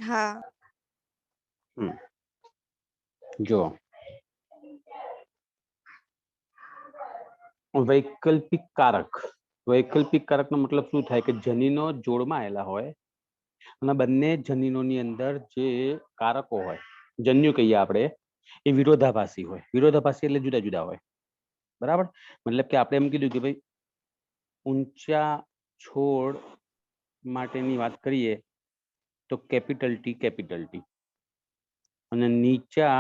हाँ જો વૈકલ્પિક કારકનો મતલબ શું થાય કે જનીનો જોડમાં આવેલા હોય અને બંને જનીનોની અંદર જે કારકો હોય, જન્યુ કહીએ આપણે, એ વિરોધાભાસી હોય. વિરોધાભાસી એટલે જુદા જુદા હોય. બરાબર. મતલબ કે આપણે એમ કીધું કે ભાઈ ઊંચા છોડ માટેની વાત કરીએ તો કેપિટલ ટી, અને નીચા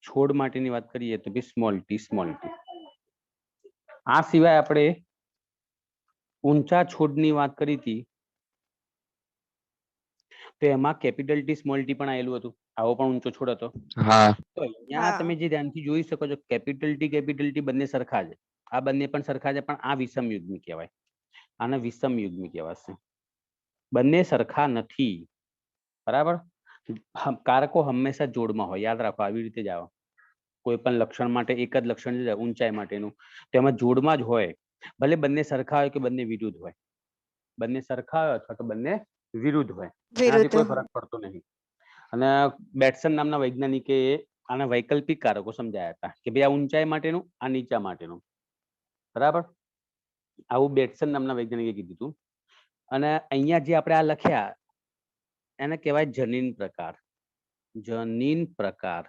છોડ માટેની વાત કરીએ તો સ્મોલ ટી. આ સિવાય આપણે ઊંચા છોડની વાત કરી હતી તો એમાં કેપિટલ ટી સ્મોલ ટી પણ આવેલું હતું. આવો પણ ઊંચો છોડ હતો. તો અહીંયા તમે જે ધ્યાનથી જોઈ શકો છો, કેપિટલ ટી બંને સરખા છે. આ બંને પણ સરખા છે, પણ આ વિષમ યુગ્મી કહેવાય. આને વિષમ યુગ્મી કહેવાશે. બંને સરખા નથી. બરાબર. કારકો હંમેશા જોડમાં હોય, યાદ રાખો. આવી રીતે જ આવે. કોઈ પણ લક્ષણ માટે એક જ લક્ષણ છે ઊંચાઈ માટેનું, તેમાં જોડમાં જ હોય. ભલે બંને સરખા હોય કે બંને વિરુદ્ધ હોય. બંને સરખા હોય અથવા તો બંને વિરુદ્ધ હોય, એનાથી કોઈ ફરક પડતો નહીં. અને બેટ્સન નામના વૈજ્ઞાનિકે આના વૈકલ્પિક કારકો સમજાયા હતા કે ભાઈ આ ઊંચાઈ માટેનું, આ નીચા માટેનું. બરાબર. આવું બેટ્સન નામના વૈજ્ઞાનિકે કીધું હતું. અને અહીંયા જે આપણે આ લખ્યા એને કહેવાય જનીન પ્રકાર.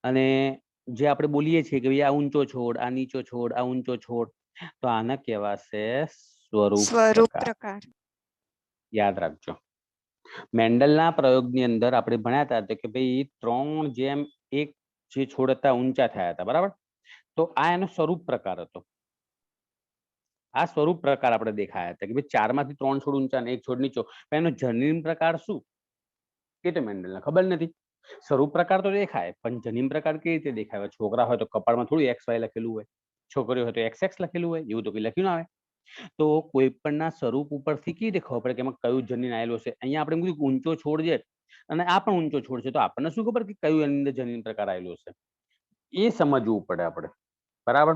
અને જે આપણે બોલીએ છીએ કે ભાઈ આ ઊંચો છોડ, આ નીચો છોડ, આ ઊંચો છોડ, તો આને કહેવાશે સ્વરૂપ પ્રકાર. યાદ રાખજો. મેન્ડલના પ્રયોગની અંદર આપણે ભણ્યા હતા કે ભાઈ 3:1 જે છોડ હતા ઊંચા થયા હતા. બરાબર. તો આ એનો સ્વરૂપ પ્રકાર હતો. આ સ્વરૂપ પ્રકાર આપણે દેખાયા હતા કે ભાઈ 4 માંથી 3 છોડ ઊંચા અને 1 છોડ નીચો. એનો જનીન પ્રકાર શું એ તો મેન્ડલને ખબર નથી. સ્વરૂપ પ્રકાર તો દેખાય, પણ જનીન પ્રકાર કેવી રીતે દેખાય? છોકરા હોય તો કપાળમાં થોડું XY લખેલું હોય, છોકરીઓ હોય તો XX લખેલું હોય, એવું તો કઈ લખ્યું ના આવે. તો કોઈ પણના સ્વરૂપ ઉપરથી કેવી રીતે ખબર પડે કે એમાં કયું જનીન આવેલું છે? અહીંયા આપણે કીધું ઊંચો છોડ છે અને આ પણ ઊંચો છોડ છે, તો આપણને શું ખબર કે કયું એની અંદર જનીન પ્રકાર આવેલો છે? એ સમજવું પડે આપણે. બરાબર.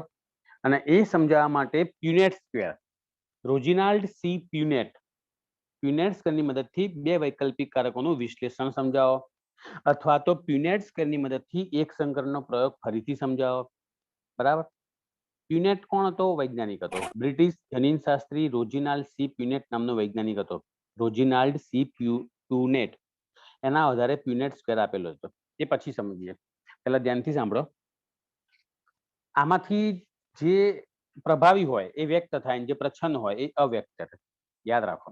અને એ સમજાવવા માટે પ્યુનેટ સ્ક્વેર, રોજિનાલ્ડ સી પ્યુનેટ સ્ક્વેરની મદદથી બે વૈકલ્પિક કારકોનું વિશ્લેષણ સમજાવો, અથવા તો પ્યુનેટ સ્ક્વેરની મદદથી એક સંકરણનો પ્રયોગ ફરીથી સમજાવો. બરાબર. પ્યુનેટ કોણ હતો? વૈજ્ઞાનિક હતો. બ્રિટિશ જનીનશાસ્ત્રી રોજિનાલ્ડ સી પ્યુનેટ નામનો વૈજ્ઞાનિક હતો. રોજિનાલ્ડ સી પ્યુનેટ. એના આધારે પ્યુનેટ સ્ક્વેર આપેલો હતો. એ પછી સમજીએ. પહેલા ધ્યાનથી સાંભળો. આમાંથી જે પ્રભાવી હોય એ વ્યક્ત થાય, જે પ્રચ્છન્ન હોય એ અવ્યક્ત થાય. યાદ રાખો.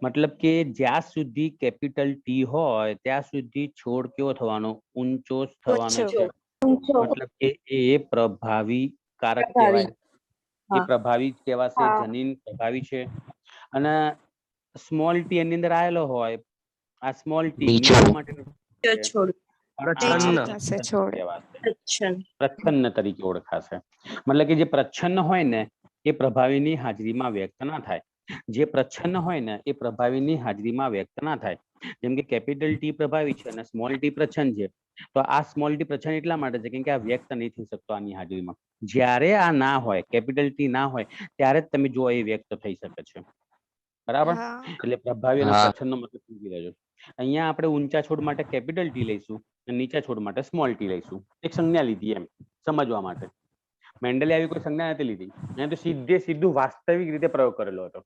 મતલબ કે જ્યાં સુધી કેપિટલ ટી હોય ત્યાં સુધી છોડ કેવો થવાનો? ઊંચો થવાનો છે. મતલબ કે એ પ્રભાવી કારક કહેવાય. એ પ્રભાવી કહેવાશે. જનીન પ્રભાવી છે. અને સ્મોલ ટી એની અંદર આવેલો હોય, આ સ્મોલ ટી નીચા માટે પ્રચ્છન્ન તરીકે ઓળખાશે. મતલબ કે જે પ્રચ્છન્ન હોય ને એ પ્રભાવીની હાજરીમાં વ્યક્ત ના થાય. જે પ્રચ્છન્ન હોય ને એ પ્રભાવીની હાજરીમાં વ્યક્ત ના થાય. જેમ કે કેપિટલ ટી પ્રભાવી છે અને સ્મોલ ટી પ્રચ્છન્ન છે, તો આ સ્મોલ ટી પ્રચ્છન્ન એટલા માટે છે કેમ કે આ વ્યક્ત નહીં થઈ શકતો આની હાજરીમાં. જ્યારે આ ના હોય, કેપિટલ ટી ના હોય, ત્યારે જ તમે જુઓ એ વ્યક્ત થઈ શકે છે. બરાબર. એટલે પ્રભાવી અને પ્રચ્છન્નનો મતલબ સમજી લેજો. અહીંયા આપણે ઊંચા છોડ માટે કેપિટલ ટી લઈશું અને નીચા છોડ માટે સ્મોલ ટી લઈશું. એક સંજ્ઞા લીધી એમ સમજવા માટે. મેન્ડલે આવી કોઈ સંજ્ઞા નથી લીધી. અહીંયા તો સીધું વાસ્તવિક રીતે પ્રયોગ કરેલો હતો.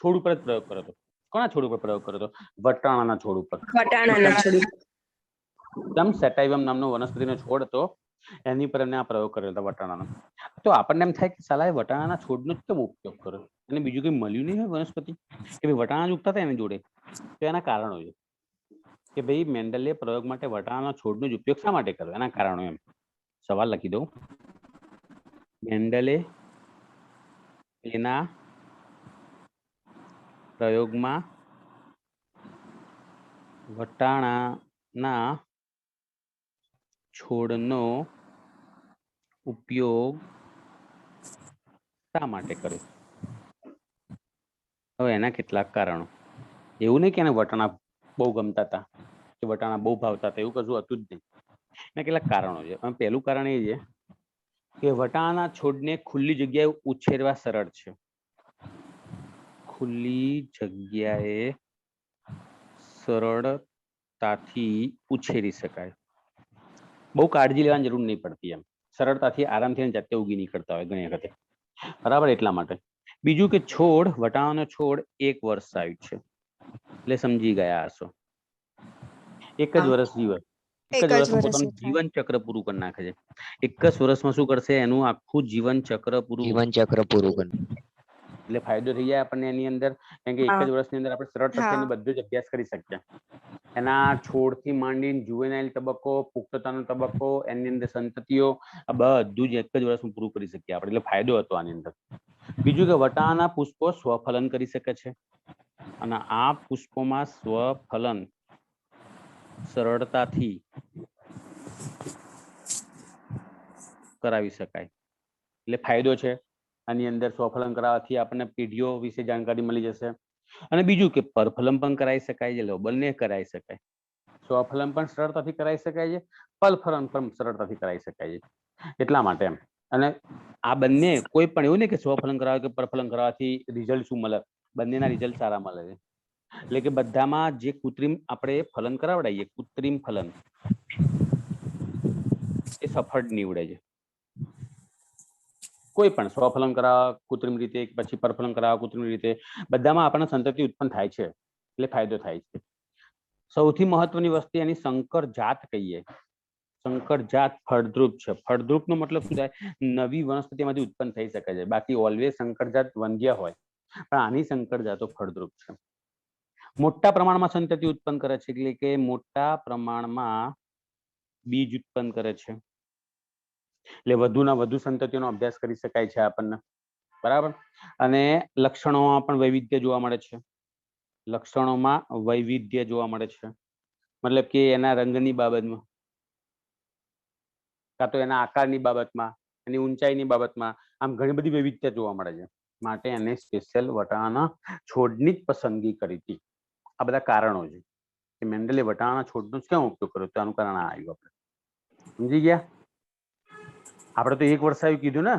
છોડ ઉપર જ પ્રયોગ કર્યો હતો. કોના છોડ ઉપર પ્રયોગ કર્યો હતો? વટાણાના છોડ ઉપર. સેટાઇવમ નામનો વનસ્પતિનો છોડ હતો, એની પર એમને આ પ્રયોગ કરેલો હતો વટાણાનો. તો આપણને એમ થાય કે સાલા વટાણાના છોડનો જ કેમ ઉપયોગ કર્યો? એને બીજું કઈ મળ્યું નહીં હોય વનસ્પતિ કે ભાઈ વટાણા જ ઉગતા હતા એની જોડે? તો એના કારણો છે કે ભાઈ મેન્ડલે પ્રયોગ માટે વટાણાના છોડનો જ ઉપયોગ શા માટે કર્યો? એના કારણો એમ સવાલ લખી દઉં. મેન્ડલે એના પ્રયોગમાં વટાણાના છોડનો ઉપયોગ શા માટે કર્યો? હવે એના કેટલાક કારણો. એવું નહીં કે એને વટાણા બહુ ગમતા હતા કે વટાણા બહુ ભાવતા હતા, એવું કશું હતું જ નહીં. એના કેટલાક કારણો છે. પહેલું કારણ એ છે કે વટાણાના છોડને ખુલ્લી જગ્યાએ ઉછેરવા સરળ છે. ખુલ્લી જગ્યાએ સરળતાથી ઉછેરી શકાય. બહુ કાળજી લેવાની જરૂર નહીં પડતી, એમ સરળતાથી આરામથી જાતે ઉગી નીકળતા હોય ઘણી વખતે, બરાબર. એટલા માટે. બીજું કે છોડ, વટાણાનો છોડ 1 વર્ષ આયુ છે, એટલે સમજી ગયા હશો. એક જ વર્ષ જીવે, એક જ વર્ષમાં પોતાનું જીવન ચક્ર પૂરું કરી નાખે છે. એક જ વર્ષમાં શું કરશે? એનું આખું જીવન ચક્ર પૂરું કરે. એટલે ફાયદો થઈ જાય આપણને એની અંદર, કેમ કે એક જ વર્ષની અંદર આપણે સરળતાથી એનો બધો જ અભ્યાસ કરી શકીએ. એના છોડથી માંડીને જુવેનાઇલ તબક્કો, પુખ્તતાનો તબક્કો, એની અંદર સંતતિઓ, આ બધું જ એક જ વર્ષમાં પૂરું કરી શકીએ આપણે. એટલે ફાયદો હતો આની અંદર. બીજું કે વટાણાના પુષ્પો સ્વફલન કરી શકે છે, અને આ પુષ્પોમાં સ્વફલન સરળતાથી કરાવી શકાય, એટલે ફાયદો છે આની અંદર. સ્વફલન કરાવવાથી આપણને પેઢીઓ વિશે જાણકારી મળી જશે. અને બીજું કે પરફલન પણ કરાવી શકાય છે, બંને કરાવી શકાય. સ્વફલન પણ સરળતાથી કરાવી શકાય છે, પરફલન પણ સરળતાથી કરાવી શકાય છે. એટલા માટે એમ. અને આ બંને કોઈ પણ એવું નહીં કે સ્વફલન કરાવે કે પરફલન કરાવવાથી રિઝલ્ટ શું મળે, બંનેના રિઝલ્ટ સારા મળે છે. એટલે કે બધામાં જે કૃત્રિમ આપણે ફલન કરાવડાવીએ, કૃત્રિમ ફલન, એ સફળ નીવડે છે. કોઈ પણ સ્વફલન કરાવવા કૃત્રિમ રીતે, પછી પરફલન કરાવવા કૃત્રિમ રીતે, બધામાં આપણને સંતતિ ઉત્પન્ન થાય છે, એટલે ફાયદો થાય છે. સૌથી મહત્વની વસ્તુ એની સંકર જાત કહીએ. સંકર જાત ફળદ્રુપ છે. ફળદ્રુપનો મતલબ શું થાય? નવી વનસ્પતિમાંથી ઉત્પન્ન થઈ શકે છે. બાકી ઓલવેઝ સંકર જાત વંધ્ય હોય, પણ આની સંકર જાતો ફળદ્રુપ છે. મોટા પ્રમાણમાં સંતતિ ઉત્પન્ન કરે છે, એટલે કે મોટા પ્રમાણમાં બીજ ઉત્પન્ન કરે છે. એટલે વધુના વધુ સંતતિઓનો અભ્યાસ કરી શકાય છે આપણને, બરાબર. અને લક્ષણોમાં પણ વૈવિધ્ય જોવા મળે છે. લક્ષણોમાં વૈવિધ્ય જોવા મળે છે, મતલબ કે એના રંગની બાબતમાં, કાં તો એના આકારની બાબતમાં, એની ઊંચાઈની બાબતમાં, આમ ઘણી બધી વૈવિધ્યતા જોવા મળે છે. માટે એને સ્પેશિયલ વટાણાના છોડની જ પસંદગી કરી હતી. આ બધા કારણો છે કે મેન્ડલે વટાણાના છોડનો કેમ ઉપયોગ કર્યો, તો આનું કારણ આ આવ્યું. આપણે સમજી ગયા? આપણે તો 1 વર્ષ આવ્યું કીધું ને,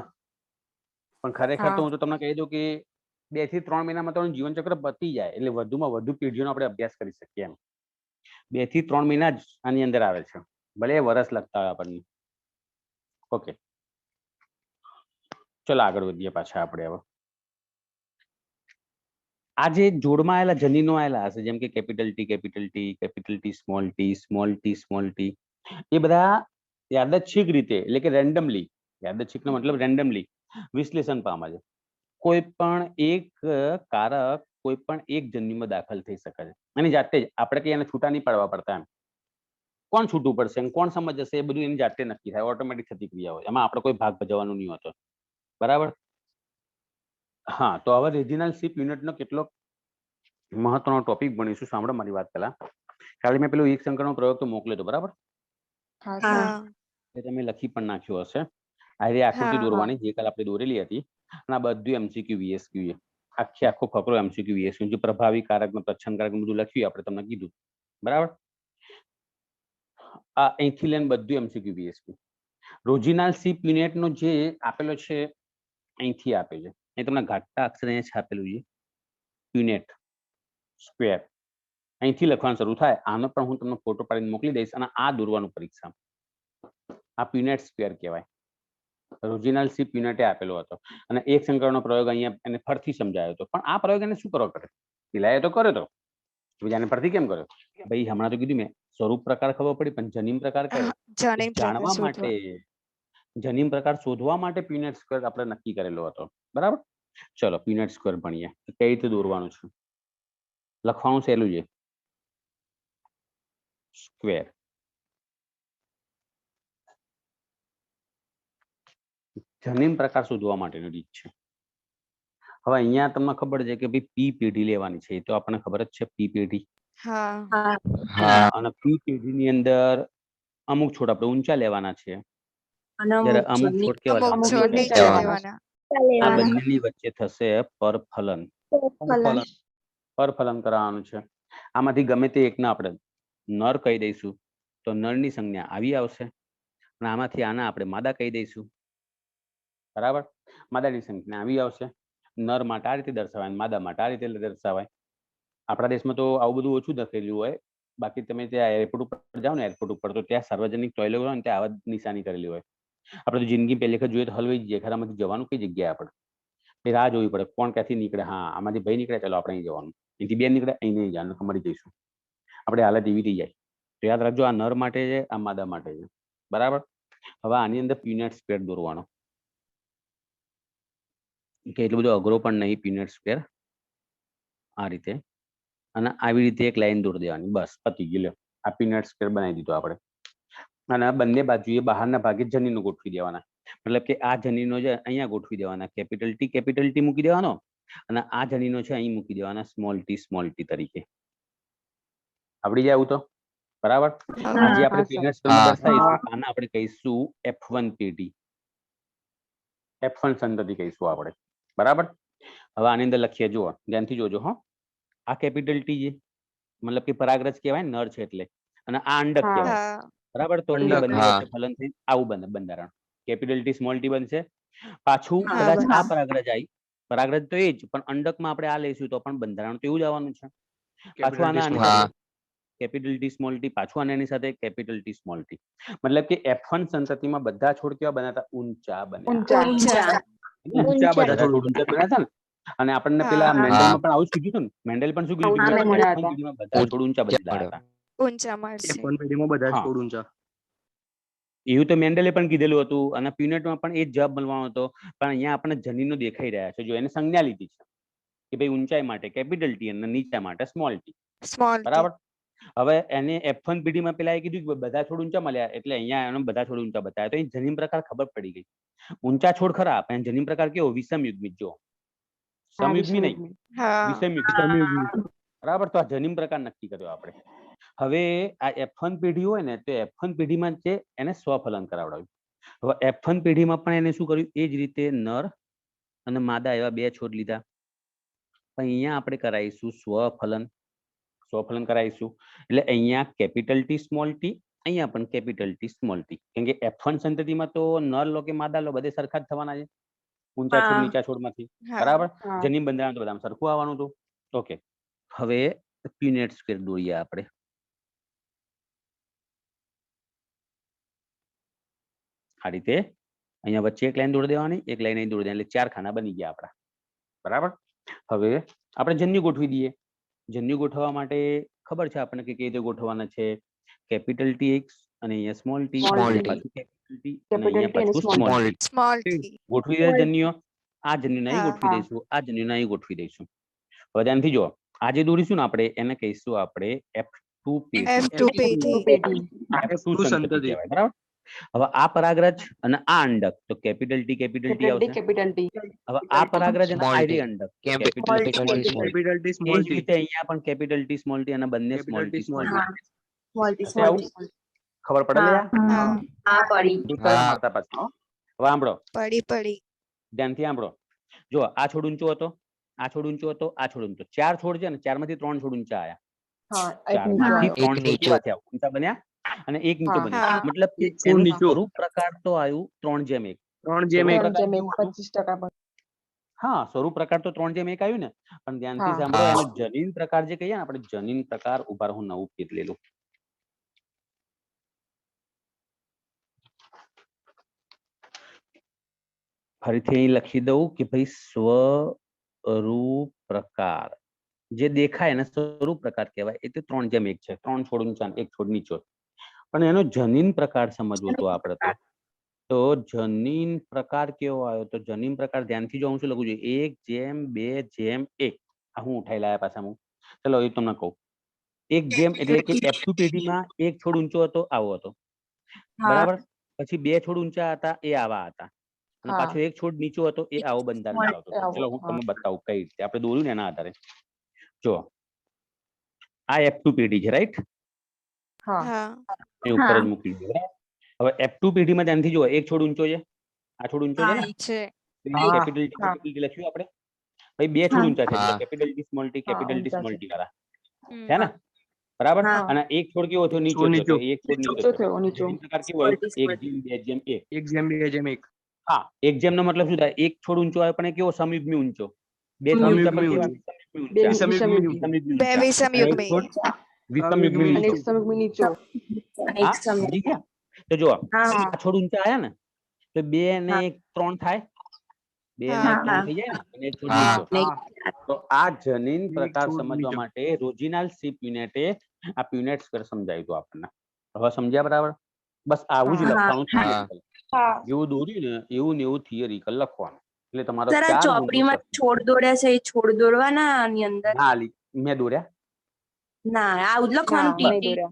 પણ ખરેખર તો હું તો તમને કહી દઉં કે 2 થી 3 મહિનામાં તમારું જીવન ચક્ર પતી જાય, એટલે વધુમાં વધુ પેઢીઓનો આપણે અભ્યાસ કરી શકીએ એમ. 2 થી 3 મહિના જ આની અંદર આવે છે, ભલે વર્ષ લગતા હોય આપણને. ઓકે, ચલો આગળ વધીએ પાછા આપણે. હવે આ જે જોડમાં આવેલા જનીનો આવેલા હશે, જેમ કે capital T, capital T, capital T, small T, small T, small T, એ બધા યાદચ્છિક રીતે, એટલે કે રેન્ડમલી, યાદચ્છિકનો મતલબ રેન્ડમલી વિશ્લેષણ પામે છે. કોઈ પણ એક કારક કોઈ પણ એક જન્યુમાં દાખલ થઈ શકે છે એની જાતે જ. આપણે કઈ એને છૂટા નહીં પાડવા પડતા એમ. કોણ છૂટું પડશે, કોણ સમજ જશે, એ બધું એની જાતે નક્કી થાય, ઓટોમેટિક થતી ક્રિયા હોય, એમાં આપણે કોઈ ભાગ ભજવવાનો નહીં હોતો, બરાબર. હા, તો હવે રિજિનલ શિપ યુનિટનો કેટલો મહત્વનો ટોપિક ભણીશું. સાંભળો મારી વાત પહેલા. કાલે મેં પેલું એક સંકરણનો પ્રયોગ તો મોકલ્યો હતો, બરાબર? તમે લખી પણ નાખ્યો હશે. આ આકૃતિ દોરવાની જે કાલે આપણે દોરેલી હતી, અને આ બધું એમસીક્યુ વીએસક્યુ, આખો ફકરો એમસીક્યુ વીએસક્યુ, જે પ્રભાવી કારક, પ્રચ્છન્ન કારક બધું લખ્યું આપણે તમને કીધું, બરાબર. આ અહીંથી લઈને બધું એમસીક્યુ વીએસક્યુ. રોજિનાલ શિપ યુનિટનો જે આપેલો છે, અહીંથી આપે છે. અહીં તમને ઘાટા અક્ષરે છાપેલું છે, યુનિટ સ્ક્વેર. અહીંથી લખવાનું શરૂ થાય. આનો પણ હું તમને ફોટો પાડીને મોકલી દઈશ, અને આ દોરવાનું પરીક્ષા. આ યુનિટ સ્ક્વેર કહેવાય. રોજિનલ શિપ યુનિટે આપેલો હતો, અને એક સંકરણનો પ્રયોગ અહીંયા એને ફરીથી સમજાયો હતો. પણ આ પ્રયોગ એને શું કરવા કરે? પેલાએ તો કર્યો હતો, બીજાને ફરીથી કેમ કર્યો? ભાઈ હમણાં તો કીધું મેં, સ્વરૂપ પ્રકાર ખબર પડી, પણ જનીન પ્રકાર કયો જાણવા માટે, જનીન પ્રકાર શોધવા માટે યુનિટ સ્ક્વેર આપણે નક્કી કરેલો હતો, બરાબર. ચલો યુનિટ સ્ક્વેર ભણીએ. કઈ રીતે દોરવાનું છે, લખવાનું સહેલું છે. સ્ક્વેર જનીન પ્રકાર શોધવા માટેની રીત છે. હવે અહીંયા તમને ખબર છે કે ભાઈ પી પેઢી લેવાની છે, એ તો આપણને ખબર જ છે. પી પેઢી, અને પી પેઢીની અંદર અમુક છોડ આપણે ઊંચા લેવાના છે, જ્યારે અમુક છોડ કેવા લેવાના. આ બંનેની વચ્ચે થશે પરફલન. પરફલન કરવાનું છે. આમાંથી ગમે તે એકને આપણે નર કહી દઈશું, તો નરની સંજ્ઞા આવી આવશે, અને આમાંથી આના આપણે માદા કહી દઈશું, બરાબર. માદાની સંજ્ઞા આવી આવશે. નર માટે આ રીતે દર્શાવાય, માદા માટે આ રીતે દર્શાવાય. આપણા દેશમાં તો આવું બધું ઓછું લખેલું હોય. બાકી તમે ત્યાં એરપોર્ટ ઉપર જાઓ ને, એરપોર્ટ ઉપર તો ત્યાં સાર્વજનિક ટોયલેટ હોય ને ત્યાં આવા નિશાની કરેલી હોય. આપણે તો જિંદગી પહેલી વખત જોઈએ તો હલવાઈ જઈએ, ખરામાંથી જવાનું કઈ જગ્યાએ આપણે એ રાહ જોવી પડે, કોણ ક્યાંથી નીકળે. હા, આમાંથી ભાઈ નીકળે, ચાલો આપણે અહીં જવાનું, અહીંથી બેન નીકળે, અહીં નહીં જવાનું, મરી જઈશું. આપણે હાલત એવી થઈ જાય. તો યાદ રાખજો, આ નર માટે છે, આ માદા માટે છે. બરાબર. હવે આની અંદર પ્યુનેટ સ્ક્વેર દોરવાનો, કે એટલું બધું અઘરો પણ નહીં. પ્યુનેટ સ્ક્વેર આ રીતે, અને આવી રીતે એક લાઈન દોરી દેવાની, બસ પતી ગયું. લ્યો, આ પ્યુનેટ સ્ક્વેર બનાવી દીધો આપણે. અને આ બંને બાજુએ બહારના ભાગે જનીનો ગોઠવી દેવાના. મતલબ કે આ જનીનો છે અહીંયા ગોઠવી દેવાના, કેપિટલ ટી મૂકી દેવાનો, અને આ જનીનો છે અહીં મૂકી દેવાના સ્મોલ ટી તરીકે. આવડી જાય આવું તો? બરાબર. આજે આપણે પ્યુનેટ સ્ક્વેરમાં દર્શાવીશું, આને આપણે કહીશું F1 PT, F1 સંતતિ કહીશું આપણે. બરાબર. હવે આની અંદર લખીએ, જુઓ, ધ્યાનથી જોજો. હો, આ કેપિટલ ટી છે, મતલબ કે પરાગરજ કહેવાય, નર છે એટલે, અને આ અંડક કહેવાય. બરાબર. તો બંને વચ્ચે ફલન થઈ આવું બને બંધારણ, કેપિટલ ટી સ્મોલ ટી બનશે. પાછું કદાચ આ પરાગરજ આવી, પરાગરજ તો એ જ, પણ અંડકમાં આપણે આ લઈશું તો પણ બંધારણ તો એવું જ આવવાનું છે. પાછું આના કેપિટલ ટી સ્મોલ ટી, પાછું આની સાથે કેપિટલ ટી સ્મોલ ટી. મતલબ કે F1 સંતતિમાં બધા છોડ કેવા બનાતા? ઊંચા બન્યા. ઊંચા બધા છોડ ઊંચા બન્યા હતા ને. અને આપણને પેલા મેન્ડલમાં પણ આવું જ કીધું હતું ને. મેન્ડલ પણ શું કીધું હતું? બધા છોડ ઊંચા બદલાયા હતા. ઊંચા મળશે. F1 પેઢીમાં બધા છોડ ઊંચા. એવું તો મેન્ડલે પણ કીધેલું હતું, અને પ્યુનેટમાં પણ એ જ જવાબ મળવાનો હતો. પણ અહીંયા આપણને જનીનો દેખાઈ રહ્યા છે, જો એને સંજ્ઞા લીધી છે કે ભાઈ ઊંચાઈ માટે કેપિટલ ટી અને નીચા માટે સ્મોલ ટી. બરાબર. હવે એને F1 પેઢીમાં પેલા એ કીધું કે બધા છોડ ઊંચા મળ્યા, એટલે અહીંયા એનો બધા છોડ ઊંચા બતાવ્યા. તો એ જનીન પ્રકાર ખબર પડી ગઈ. ઊંચા છોડ ખરા, પણ જનીન પ્રકાર કેવો? વિષમયુગ્મિત. જો, સમયુગ્મી નહીં, વિષમયુગ્મિત. બરાબર. તો આ જનીન પ્રકાર નક્કી કર્યો આપણે. હવે આ F1 પેઢી હોય ને, તો F1 પેઢીમાં છે એને સ્વફલન કરાવડાવ્યું. હવે F1 પેઢીમાં પણ એને શું કર્યું? એ જ રીતે નર અને માદા એવા બે છોડ લીધા. પણ અહીંયા આપણે કરાવીશું સ્વફલન. સ્વફલન કરાવીશું એટલે અહીંયા કેપિટલ ટી સ્મોલ ટી, અહીંયા પણ કેપિટલ ટી સ્મોલ ટી. કેમ કે F1 સંતતિમાં તો નર લો કે માદા લો બધે સરખા જ થવાના છે, ઊંચા છોડ નીચા છોડમાંથી. બરાબર. જનીન બંધારણ તો બધામાં સરખું આવવાનું હતું. ઓકે. હવે પ્યુનેટ સ્ક્વેર દોરીએ આપણે. આ રીતે અહીંયા વચ્ચે એક લાઈન દોરી દેવાની, એક લાઈન અહીં દોરી દેવાની, એટલે 4 ખાના બની ગયા આપણા. બરાબર. હવે આપણે જન્યુ ગોઠવી દઈએ. જન્યુ ગોઠવવા માટે ખબર છે આપણને કે કઈ રીતે ગોઠવવાના છે? કેપિટલ ટી એક્સ અને અહીંયા સ્મોલ ટી, પાછું કેપિટલ ટી અને અહીંયા પાછું સ્મોલ ટી. ગોઠવી દે જન્યુઓ. આ જન્યુને અહીં ગોઠવી દઈશું, આ જન્યુને અહીં ગોઠવી દઈશું. હવે ધ્યાનથી જો, આ જે દોરીશું ને આપણે એને કહીશું આપણે F2 પેઢી. બરાબર. હવે આ પરાગરજ અને આ અંડક, તો કેપિટલ ટી આવશે. હવે આ પરાગરજ અને આ અંડક, કેપિટલ ટી સ્મોલ ટી. એ જ રીતે અહીંયા પણ કેપિટલ ટી સ્મોલ ટી અને બંને સ્મોલ ટી સ્મોલ ટી. ખબર પડે? હા, પડી. હવે સાંભળો, ધ્યાનથી સાંભળો. જો, આ છોડ ઊંચો હતો, આ છોડ ઊંચો હતો, આ છોડ ઊંચો. 4 છોડ છે ને, 4 માંથી 3 છોડ ઊંચા આયા. 4 માંથી 3 છોડ કેવા થયા? ઊંચા બન્યા અને એક નીચો બન્યો. મતલબ એનું સ્વરૂપ પ્રકાર તો આવ્યું 3:1. 3:1. હા, સ્વરૂપ પ્રકાર તો 3:1 આવ્યું ને. પણ ધ્યાનથી સાંભળો, એનો જનીન પ્રકાર જે કહીએ ને આપણે, જનીન પ્રકાર ઉપર હું નવું કીધ લેલું. ફરીથી અહીં લખી દઉં કે ભાઈ સ્વરૂપ પ્રકાર જે દેખાય એને સ્વરૂપ પ્રકાર કહેવાય. એ તો 3:1 છે. 3 છોડ ઊંચા, 1 છોડ નીચો. પણ એનો જનીન પ્રકાર સમજવો તો આપણે તો જનીન પ્રકાર કેવો આવ્યો? તો જનીન પ્રકાર ધ્યાનથી જો, હું શું લખું છું? 1:2:1. આ હું ઉઠાઈ લાયા પાછા હું. ચલો એ તમને કહું. 1 એટલે કે F2 પેઢીમાં એક છોડ ઊંચો હતો, આવો હતો. બરાબર. પછી 2 છોડ ઊંચા હતા, એ આવા હતા. અને પાછો એક છોડ નીચો હતો, એ આવો બંધારણ આવતો હતો. ચલો હું તમને બતાવું કઈ રીતે આપણે દોર્યું ને એના આધારે. જો, આ F2 પેઢી છે, રાઈટ? એ ઉપર જ મૂકી દીધું. હવે F2 પેઢીમાં ધ્યાનથી જુઓ, એક છોડ ઊંચો છે, આ છોડ ઊંચો છે ને, કેપિટલ ટી લખ્યું આપણે. ભાઈ 2 છોડ ઊંચા છે, એટલે capital T small T, capital T small T વાળા છે ને. બરાબર. અને એક છોડ કેવો થયો? નીચો થયો. એક છોડ નીચો થયો. પ્રકાર કેવો આવ્યો? 1:2:1. હા, 1 નો મતલબ શું થાય? એક છોડ ઊંચો આવે પણ એ કેવો? સમયુગ્મી ઊંચો. બે છોડ ઊંચા સમયુગ્મી પર ઊંચું. કેવા? વિષમયુગ્મી ઊંચું. સમયુગ્મી બે ઊંચા. વિષમ અને એક યુગ્મી છોડ વિષમયુગ્મી સમયુગ્મી નીચું. નીચું. હા સમજી ગયા? તો જો હા આ છોડ ઊંચા આયા ને તો 2 ને હા. 1 3 થાય. 2 હા. ને 3 હા. થઈ જાય ને અને એક છોડ હા. નીચો. ને તો આ જનીન એક પ્રકાર છોડ સમજવા નીચો. માટે રોજિનાલ સી પ્યુનેટે આ પ્યુનેટ સ્ક્વેર સમજાવ્યું હતું આપણને. હવે સમજ્યા બરાબર? બસ આવું જ હા. લખવાનું હા. theoretical. હા જેવું દોર્યું ને એવું ને એવું theoretical લખવાનું. એટલે તમારો સર આ 4 ગુણનો ચોપડીમાં પ્રશ્ન. છોડ દોર્યા છે એ છોડ દોરવાના આની અંદર ના આલી મેં દોર્યા. ના આવું જ લખવાનું ટીટી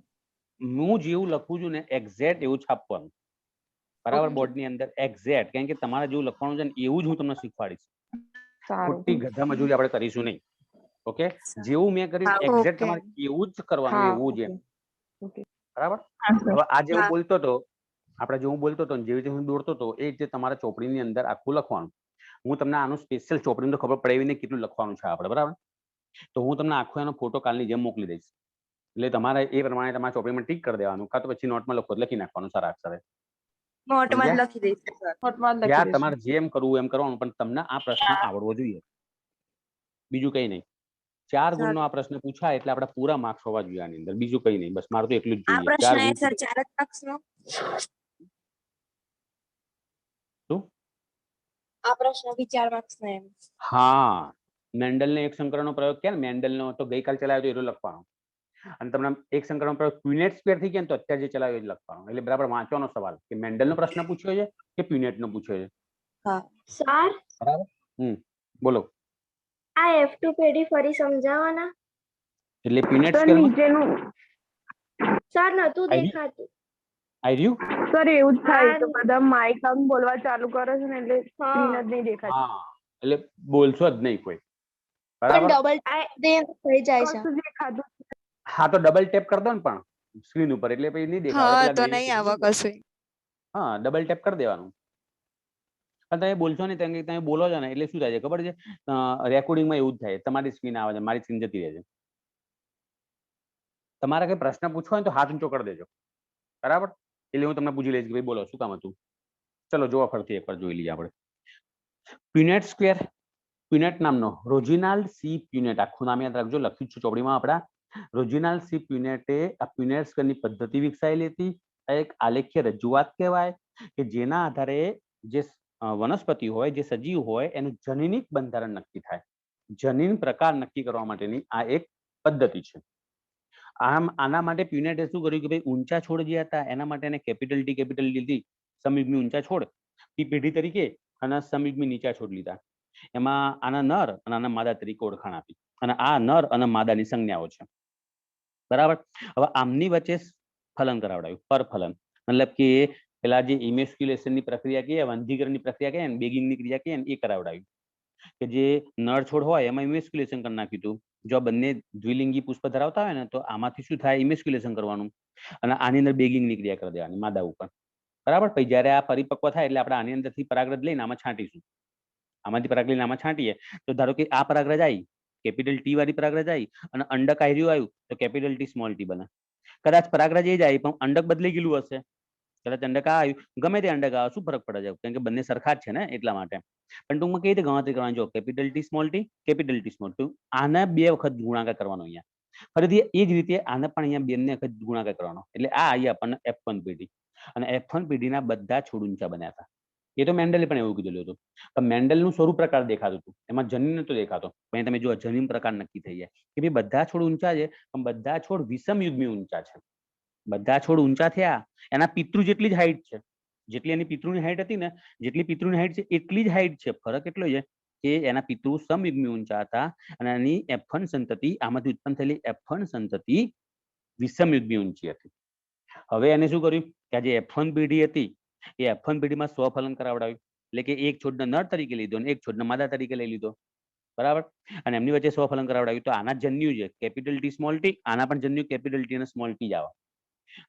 હું જેવું લખું છું ને એક્ઝેક્ટ એવું છાપવાનું. બરાબર? Okay. બોર્ડ ની અંદર એક્ઝેક્ટ, કારણ કે તમારે જેવું લખવાનું છે ને એવું જ હું તમને શીખવાડીશ. ખોટી ગધા મજૂરી આપણે કરીશું નહીં. ઓકે? જેવું મેં કર્યું હા, એક્ઝેક્ટ okay. તમારે એવું જ કરવાનું, એવું જ એમ. બરાબર? હવે આ જેવું હા. બોલતો હતો, આપણે જેવું બોલતો હતો ને જેવી રીતે હું દોડતો હતો એ રીતે તમારે ચોપડીની અંદર આખું લખવાનું. હું તમને આનું સ્પેશિયલ ચોપડીનું તો ખબર પડે એવી નહીં કેટલું લખવાનું છે આપણે, બરાબર? તો હું તમને આખો એનો ફોટો કાલની જેમ મોકલી દઈશ. એટલે તમારે એ પ્રમાણે તમારા ચોપડીમાં ટીક કરી દેવાનું, કાં તો પછી નોટમાં લખો લખી નાખવાનું સારા અક્ષરે. નોટમાં જ સમજ્યા? લખી દઈશ સર યાર તમારે જેમ કરવું એમ કરવાનું, પણ તમને આ પ્રશ્ન આવડવો જોઈએ. બીજું કઈ નહીં. 4 ગુણનો આ પ્રશ્ન પૂછાય એટલે આપણા પૂરા માર્ક્સ હોવા જોઈએ આની અંદર. બીજું કઈ નહીં. બસ મારે તો એટલું જ આ જોઈએ. 4 પ્રશ્ન ગુણ. સર 4 જ માર્ક્સનો શું? આ પ્રશ્ન બી 4 માર્ક્સનો એમ હા, મેન્ડલને એક સંકરણનો પ્રયોગ કે મેન્ડલનો તો ગઈકાલ ચલાવ્યો તો એટલો લખવાનો. અને તમને એક સંકરણનો પ્રયોગ પ્યુનેટ સ્ક્વેર થઈ ગયા ને તો અત્યારે જે ચલાવ્યો એ જ લખવાનો. એટલે બરાબર વાંચવાનો સવાલ કે મેન્ડલનો પ્રશ્ન પૂછ્યો છે કે પ્યુનેટનો પૂછ્યો છે. હા સર બરાબર? બોલો. આ F2 પેઢી ફરી સમજાવવાના એટલે પ્યુનેટ સ્ક્વેરમાં નીચેનું સર નતું આઈ દેખાતું રહ્યું. સર એવું જ થાય તો બધા માઇક આમ બોલવા ચાલુ કરે છે ને એટલે સ્ક્રીન જ નહીં દેખાતી. હા, એટલે બોલશો જ નહીં કોઈ. પણ બરાબર? ડબલ થઈ જાય છે કશું દેખાતું હા, તો ડબલ ટેપ કરી દો ને પણ સ્ક્રીન ઉપર એટલે પછી નહીં દેખાય. હા પેલા તો green નહીં tick આવે નહીં દેખાય. કશું. હા, ડબલ ટેપ કરી દેવાનું. પણ તમે બોલશો ને તમે બોલો છો ને એટલે શું થાય છે ખબર છે? રેકોર્ડિંગમાં એવું જ થાય. તમારી સ્ક્રીન આવે છે, મારી સ્ક્રીન જતી રહે છે. તમારે કઈ પ્રશ્ન પૂછવો હોય તો હાથ ઊંચો કરી દેજો. બરાબર? એટલે હું તમને પૂછી લઈશ કે ભાઈ બોલો શું કામ હતું. ચલો જોવા ફરતી એકવાર જોઈ લઈએ આપણે. પ્યુનેટ સ્ક્વેર, પ્યુનેટ નામનો રોજિનાલ્ડ સી પ્યુનેટ, આખું નામ યાદ રાખજો, લખ્યું છે ચોપડીમાં આપણા. રોજિનાલ્ડ સી પ્યુનેટે આ પ્યુનેટ સ્ક્વેરની પદ્ધતિ વિકસાવેલી હતી. આ એક આલેખ્ય રજૂઆત કહેવાય કે જેના આધારે જે વનસ્પતિ હોય, જે સજીવ હોય એનું જનીનિક બંધારણ નક્કી થાય. જનીન પ્રકાર નક્કી કરવા માટેની આ એક પદ્ધતિ છે. આમ આના માટે પ્યુનેટે શું કર્યું કે ભાઈ ઊંચા છોડ જે હતા એના માટે એને કેપિટલ ટી લીધી, સમયુગ્મી ઊંચા છોડ ટી પેઢી તરીકે, અને સમયુગ્મી નીચા છોડ લીધા. એમાં આના નર અને આના માદા તરીકે ઓળખાણ આપી. અને આ નર અને માદાની સંજ્ઞાઓ છે. બરાબર? હવે આમની વચ્ચે ફલન કરાવડાવ્યું, પરફલન. મતલબ કે પેલા જે ઇમેસ્ક્યુલેશનની પ્રક્રિયા કહે, વંધીકરણની પ્રક્રિયા કહે ને, બેગિંગની ક્રિયા કહે ને એ કરાવડાવ્યું. કે જે નર છોડ હોય એમાં ઇમેસ્ક્યુલેશન કરી નાખ્યું હતું. જો બંને દ્વિલિંગી પુષ્પ ધરાવતા હોય ને તો આમાંથી શું થાય? ઇમેસ્ક્યુલેશન કરવાનું અને આની અંદર બેગિંગની ક્રિયા કરી દેવાની માદા ઉપર. બરાબર? પછી જ્યારે આ પરિપક્વ થાય એટલે આપણે આની અંદરથી પરાગરજ લઈને આમાં છાંટીશું. આમાંથી પરાગ લઈને આમાં છાંટીએ તો ધારો કે આ પરાગરજ આવી, કેપિટલ ટી વાળી પરાગરજ આવી અને અંડક આયર્યું આવ્યું તો કેપિટલ ટી સ્મોલ ટી બને. કદાચ પરાગરજ એ જ આવી પણ અંડક બદલી ગયેલું હશે. કદાચ અંડક આ આવ્યું, ગમે તે અંડક આવે શું ફરક પડે છે? કારણ કે બંને સરખા જ છે ને એટલા માટે. પણ ટૂંકમાં કઈ રીતે ગણતરી કરવાની? જો capital T small T, capital T small T, આને 2 વખત ગુણાકાર કરવાનો અહીંયા. ફરીથી એ જ રીતે આને પણ અહીંયા 2 વખત ગુણાકાર કરવાનો. એટલે આ આવી આપણને F1 પેઢી. અને F1 પેઢીના બધા છોડ ઊંચા બન્યા હતા. એ તો મેન્ડલે પણ એવું કીધેલું હતું. પણ મેન્ડલનું સ્વરૂપ પ્રકાર દેખાતું હતું, એમાં જનીન નતો દેખાતો. પણ તમે જો જનીન પ્રકાર નક્કી થઈ જાય કે ભાઈ બધા છોડ ઊંચા છે પણ બધા છોડ વિષમયુગ્મી ઊંચા છે. બધા છોડ ઊંચા થયા એના પિતૃ જેટલી જ હાઈટ છે. જેટલી એની પિતૃની હાઈટ હતી ને, જેટલી પિતૃની હાઈટ છે એટલી જ હાઈટ છે. ફરક એટલો છે કે એના પિતૃ સમયુગ્મી ઊંચા હતા અને એની F1 સંતતિ, આમાંથી ઉત્પન્ન થયેલી F1 સંતતિ વિષમયુગ્મી ઊંચી હતી. હવે એને શું કર્યું કે આ જે F1 પેઢી હતી એ F1 પેઢીમાં સ્વફલન કરાવડાવ્યું. એટલે કે એક છોડને નર તરીકે લીધો અને એક છોડને માદા તરીકે લઈ લીધો. બરાબર? અને એમની વચ્ચે સ્વફલન કરાવડાવ્યું. તો આના જન્યુ છે કેપિટલ ટી સ્મોલ ટી, આના પણ જન્યુ કેપિટલ ટી અને સ્મોલ ટી જ આવે.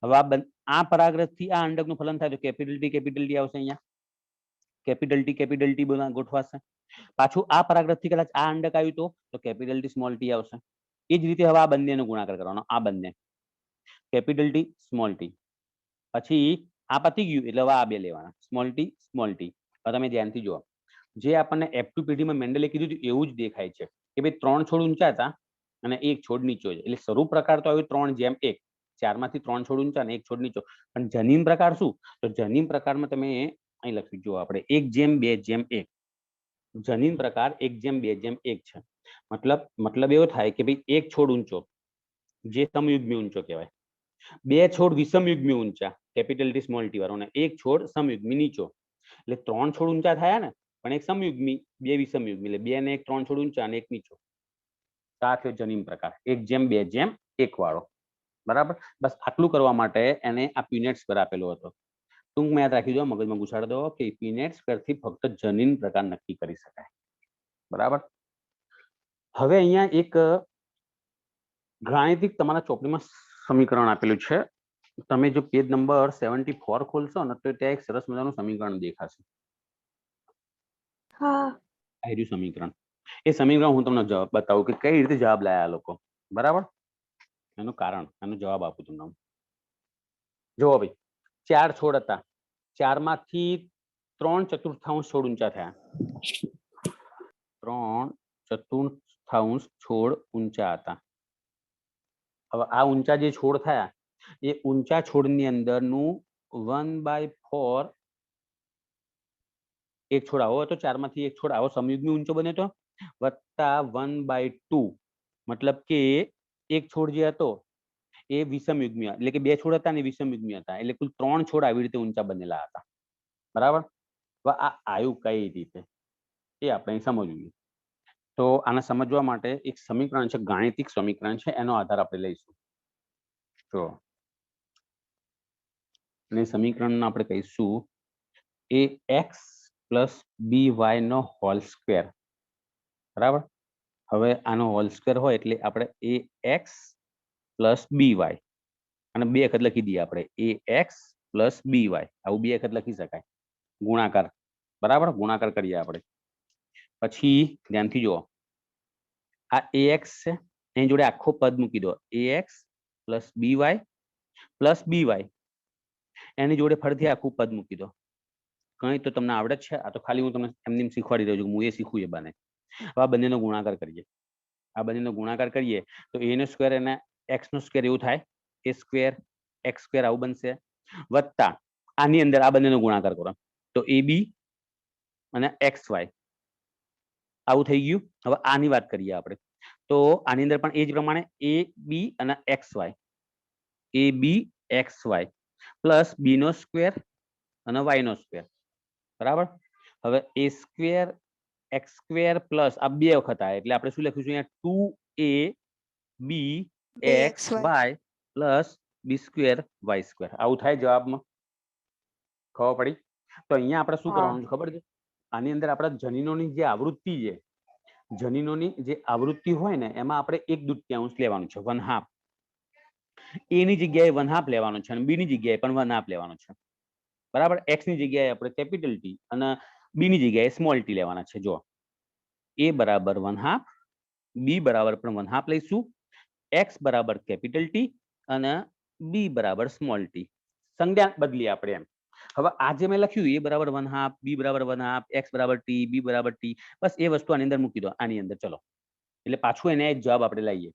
હવે આ પરાગરજથી આ અંડકનું ફલન થાય તો કેપિટલ ટી આવશે અહીંયા. કેપિટલ ટી ગોઠવાશે. પાછું આ પરાગરજથી કદાચ આ અંડક આવ્યું તો કેપિટલ ટી સ્મોલ ટી આવશે. એ જ રીતે હવે આ બંનેનો ગુણાકાર કરવાનો. આ બંને કેપિટલ ટી સ્મોલ ટી. પછી આ પતી ગયું એટલે હવે આ બે લેવાના, સ્મોલ ટી સ્મોલ ટી. હવે તમે ધ્યાનથી જુઓ, જે આપણને F2 પેઢીમાં મેન્ડલે કીધું હતું એવું જ દેખાય છે કે ભાઈ 3 છોડ ઊંચા હતા અને 1 છોડ નીચો છે. એટલે સ્વરૂપ પ્રકાર તો આવ્યો 3:1. 4 માંથી 3 છોડ ઊંચા અને 1 છોડ નીચો. પણ જનીન પ્રકાર શું? તો જનીન પ્રકારમાં તમે અહીં લખ્યું જો આપણે 1:2:1. જનીન પ્રકાર 1:2:1 છે. મતલબ એવો થાય કે ભાઈ 1 છોડ ઊંચો જે સમયુગ્મી ઊંચો કહેવાય, 2 છોડ વિષમયુગ્મી ઊંચા કેપિટલ ટી સ્મોલ ટી વાળો અને 1 છોડ સમયુગ્મી નીચો. એટલે 3 છોડ ઊંચા થયા ને, પણ 1 સમયુગ્મી 2 વિષમયુગ્મી, એટલે 2 ને 1 3 છોડ ઊંચા અને 1 નીચો. આ જનીન પ્રકાર 1:2:1 વાળો. બરાબર. બસ આટલું કરવા માટે એને આ પીનેટ સ્ક્વેર આપેલો હતો. ટૂંકમાં યાદ રાખી દો, મગજમાં ઘુસાડી દો કે પીનેટ સ્ક્વેર થી ફક્ત જનીન પ્રકાર નક્કી કરી શકાય. બરાબર. હવે અહીંયા એક ગાણિતિક તમારા ચોપડીમાં સમીકરણ આપેલું છે. તમે જો પેજ નંબર 74 ખોલશો ને તો ત્યાં એક સરસ મજાનું સમીકરણ દેખાશે. હા, આ રહ્યું સમીકરણ. એ સમીકરણ હું તમને જવાબ બતાવું કે કઈ રીતે જવાબ લાયા લોકો. બરાબર. એનું કારણ, એનો જવાબ આપું તમને. જુઓ ભાઈ, 4 છોડ હતા, 4 માંથી 3/4 છોડ ઊંચા થયા. 3/4 છોડ ઊંચા હતા. હવે આ ઊંચા જે છોડ થયા એ ઊંચા છોડની અંદરનું 1/4 એક છોડ આવો હતો, 4 માંથી એક છોડ આવો સમયુગ્મી ઊંચો બન્યો હતો, વત્તા 1/2 મતલબ કે એક છોડ જે હતો એ વિષમયુગ્મી, એટલે કે 2 છોડ હતા ને વિષમયુગ્મી હતા, એટલે કુલ 3 છોડ આવી રીતે ઊંચા બનેલા હતા. બરાબર. હવે આ આવ્યું કઈ રીતે એ આપણે સમજવું. તો આને સમજવા માટે એક સમીકરણ છે, ગાણિતિક સમીકરણ છે, એનો આધાર આપણે લઈશું. જો અને સમીકરણ આપણે કહીશું ax + by નો હોલ સ્ક્વેર. બરાબર. હવે આનો હોલ સ્ક્વેર હોય એટલે આપણે ax + by અને 2 વખત લખી દઈએ આપણે ax + by. આવું 2 વખત લખી શકાય, ગુણાકાર. બરાબર. ગુણાકાર કરીએ આપણે. પછી ધ્યાનથી જુઓ, આ ax છે, એની જોડે આખો પદ મૂકી દો, ax + by + by. એની જોડે ફરીથી આખું પદ મૂકી દો. કઈ તો તમને આવડે જ છે, આ તો ખાલી હું તમને એમને શીખવાડી દઉં છું, હું એ શીખું એ બને. હવે આ બંનેનો ગુણાકાર કરીએ. આ બંનેનો ગુણાકાર કરીએ તો a નો સ્ક્વેર અને x નો સ્ક્વેર એવું થાય, a² x² આવું બનશે, વત્તા આની અંદર આ બંનેનો ગુણાકાર કરો તો ab અને xy આવું થઈ ગયું. હવે આની વાત કરીએ આપણે તો આની અંદર પણ એ જ પ્રમાણે ab અને xy, ab xy plus b નો સ્ક્વેર અને y નો સ્ક્વેર. બરાબર. હવે a² x² પ્લસ આ 2 વખત આવે એટલે આપણે શું લખીશું અહીંયા 2ab xy plus b² y². આવું થાય જવાબમાં. ખબર પડી? તો અહીંયા આપણે શું કરવાનું છે ખબર છે? આની અંદર આપણા જનીનોની જે આવૃત્તિ છે, જનીનોની જે આવૃત્તિ હોય ને એમાં આપણે 1/2 લેવાનું છે, 1/2. a ની જગ્યાએ 1/2 લેવાનું છે અને b ની જગ્યાએ પણ 1/2 લેવાનું છે. બરાબર. x ની જગ્યાએ આપણે કેપિટલ ટી અને b ની જગ્યાએ સ્મોલ ટી લેવાના છે. જો a બરાબર 1/2, b બરાબર પણ 1/2 લઈશું, x બરાબર કેપિટલ ટી અને b બરાબર સ્મોલ ટી. સંજ્ઞા બદલી આપણે એમ. હવે આ જે મેં લખ્યું a બરાબર 1/2, b બરાબર 1/2, x બરાબર t, b બરાબર t, બસ એ વસ્તુ આની અંદર મૂકી દો, આની અંદર. ચલો, એટલે પાછું એને જવાબ આપણે લઈએ.